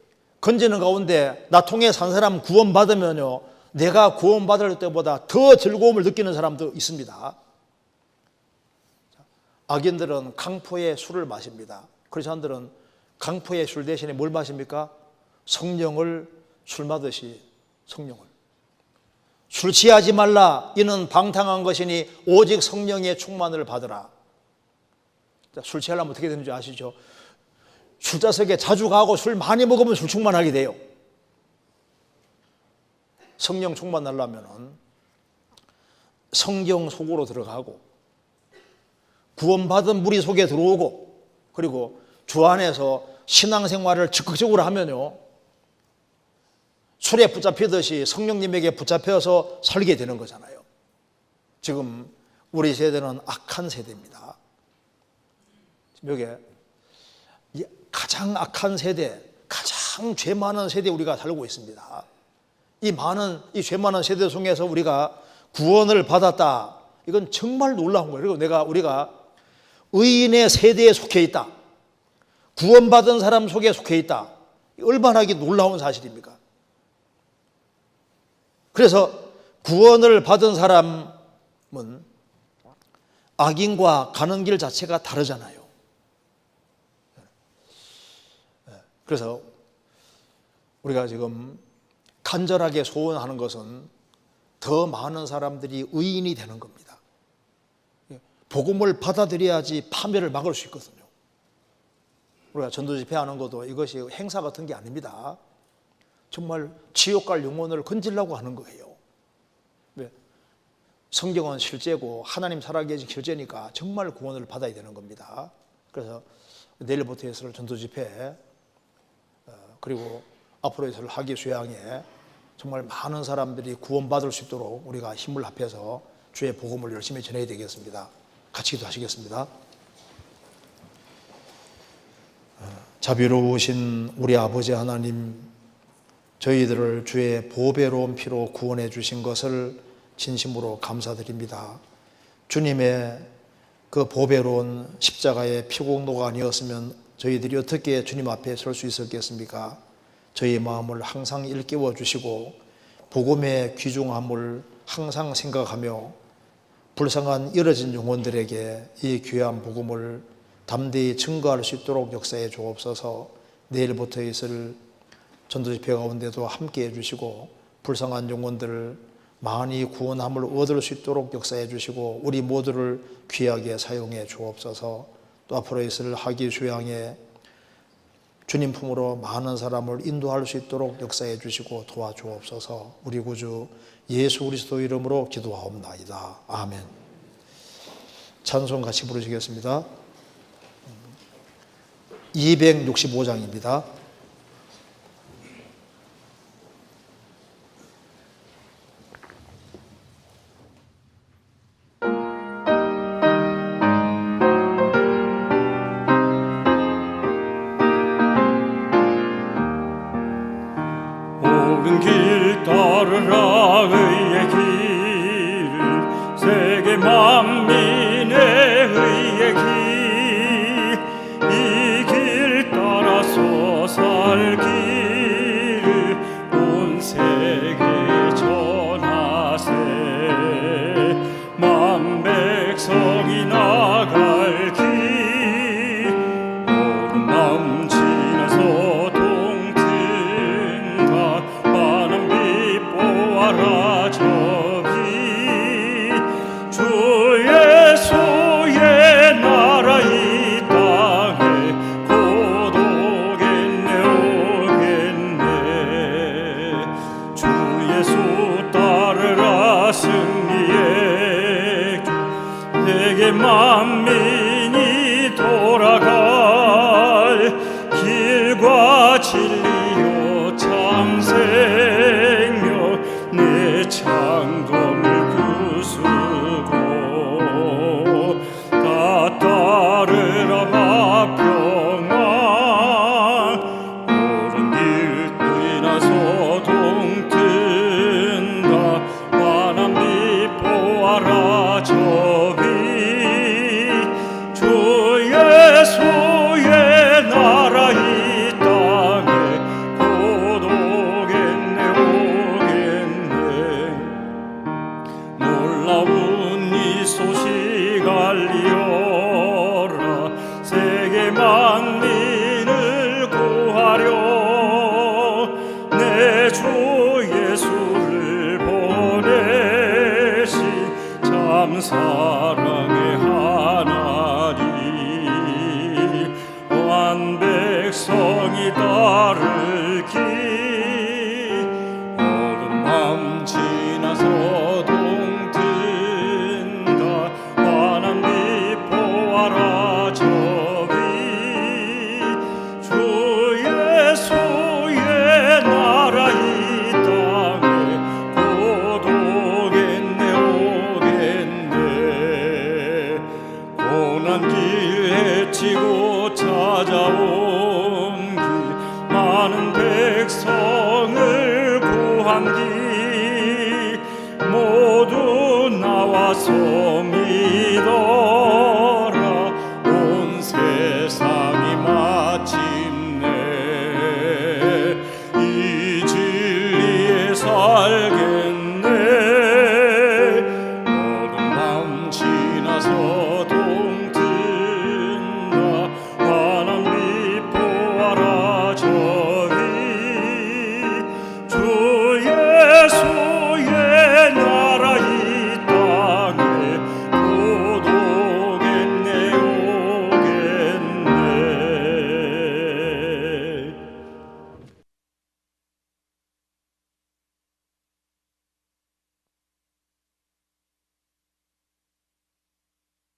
건지는 가운데 나 통해 산 사람 구원받으면요, 내가 구원받을 때보다 더 즐거움을 느끼는 사람도 있습니다. 악인들은 강포에 술을 마십니다. 크리스찬들은 강포의 술 대신에 뭘 마십니까? 성령을 술 마듯이 성령을. 술 취하지 말라. 이는 방탕한 것이니 오직 성령의 충만을 받으라. 술 취하려면 어떻게 되는지 아시죠? 술자석에 자주 가고 술 많이 먹으면 술 충만하게 돼요. 성령 충만 나려면 성경 속으로 들어가고 구원받은 무리 속에 들어오고, 그리고 주 안에서 신앙생활을 적극적으로 하면요, 술에 붙잡히듯이 성령님에게 붙잡혀서 살게 되는 거잖아요. 지금 우리 세대는 악한 세대입니다. 여기에 가장 악한 세대, 가장 죄 많은 세대 우리가 살고 있습니다. 이 죄 많은 세대 중에서 우리가 구원을 받았다. 이건 정말 놀라운 거예요. 그리고 우리가 의인의 세대에 속해 있다. 구원받은 사람 속에 속해 있다. 얼마나 놀라운 사실입니까? 그래서 구원을 받은 사람은 악인과 가는 길 자체가 다르잖아요. 그래서 우리가 지금 간절하게 소원하는 것은 더 많은 사람들이 의인이 되는 겁니다. 복음을 받아들여야지 파멸을 막을 수 있거든요. 우리가 전도 집회하는 것도 이것이 행사 같은 게 아닙니다. 정말 지옥 갈 영혼을 건지려고 하는 거예요. 왜? 성경은 실제고 하나님 살아계신 실제니까 정말 구원을 받아야 되는 겁니다. 그래서 내일부터 해서 전도집회 그리고 앞으로 해서 학예 수양에 정말 많은 사람들이 구원받을 수 있도록 우리가 힘을 합해서 주의 복음을 열심히 전해야 되겠습니다. 같이 기도하시겠습니다. 자비로우신 우리 아버지 하나님, 저희들을 주의 보배로운 피로 구원해 주신 것을 진심으로 감사드립니다. 주님의 그 보배로운 십자가의 피공로가 아니었으면 저희들이 어떻게 주님 앞에 설 수 있었겠습니까? 저희의 마음을 항상 일깨워 주시고 복음의 귀중함을 항상 생각하며 불쌍한 잃어진 영혼들에게 이 귀한 복음을 담대히 증거할 수 있도록 역사해 주옵소서. 내일부터 있을 전도집회 가운데도 함께 해주시고 불쌍한 영혼들을 많이 구원함을 얻을 수 있도록 역사해 주시고 우리 모두를 귀하게 사용해 주옵소서. 또 앞으로 있을 학예 수양에 주님 품으로 많은 사람을 인도할 수 있도록 역사해 주시고 도와주옵소서. 우리 구주 예수 그리스도 이름으로 기도하옵나이다. 아멘. 찬송 같이 부르시겠습니다. 265장입니다. 옳은 길 따르라 의의 길 세계 만민의 의의 길 이 길 따라서 살길 온 세계 전하세 만 백성이 나갈 길 옳은 마음 지나서 동튼가 환한 빛 보아라 저기 주 예수의 나라 이 땅에 곧 오겠네 오겠네 주 예수 따르라 승리의 길 세계 만민이 돌아갈 길과 진리요 참 생명 내 창검을 부수고 다 따르라 화평왕 옳은 길 떠나서 동튼다 환한 빛 보아라 저기 주 예수의 나라 이 땅에 곧 오겠네 오겠네 놀라운 이 소식 알리어라 세계 만민을 구하려 내 주 예수를 보내신 참 사랑의 하나님 온 백성이 따를 길 옳은 마음 지나서 동튼다 환한 빛 보아라 저기 주 예수의 나라 이 땅에 곧 오겠네 오겠네 고난 길 헤치고 찾아온 길 많은 백성을 구한 길 모두 나와서 믿어라 온 세상이 마침내 이 진리에 살게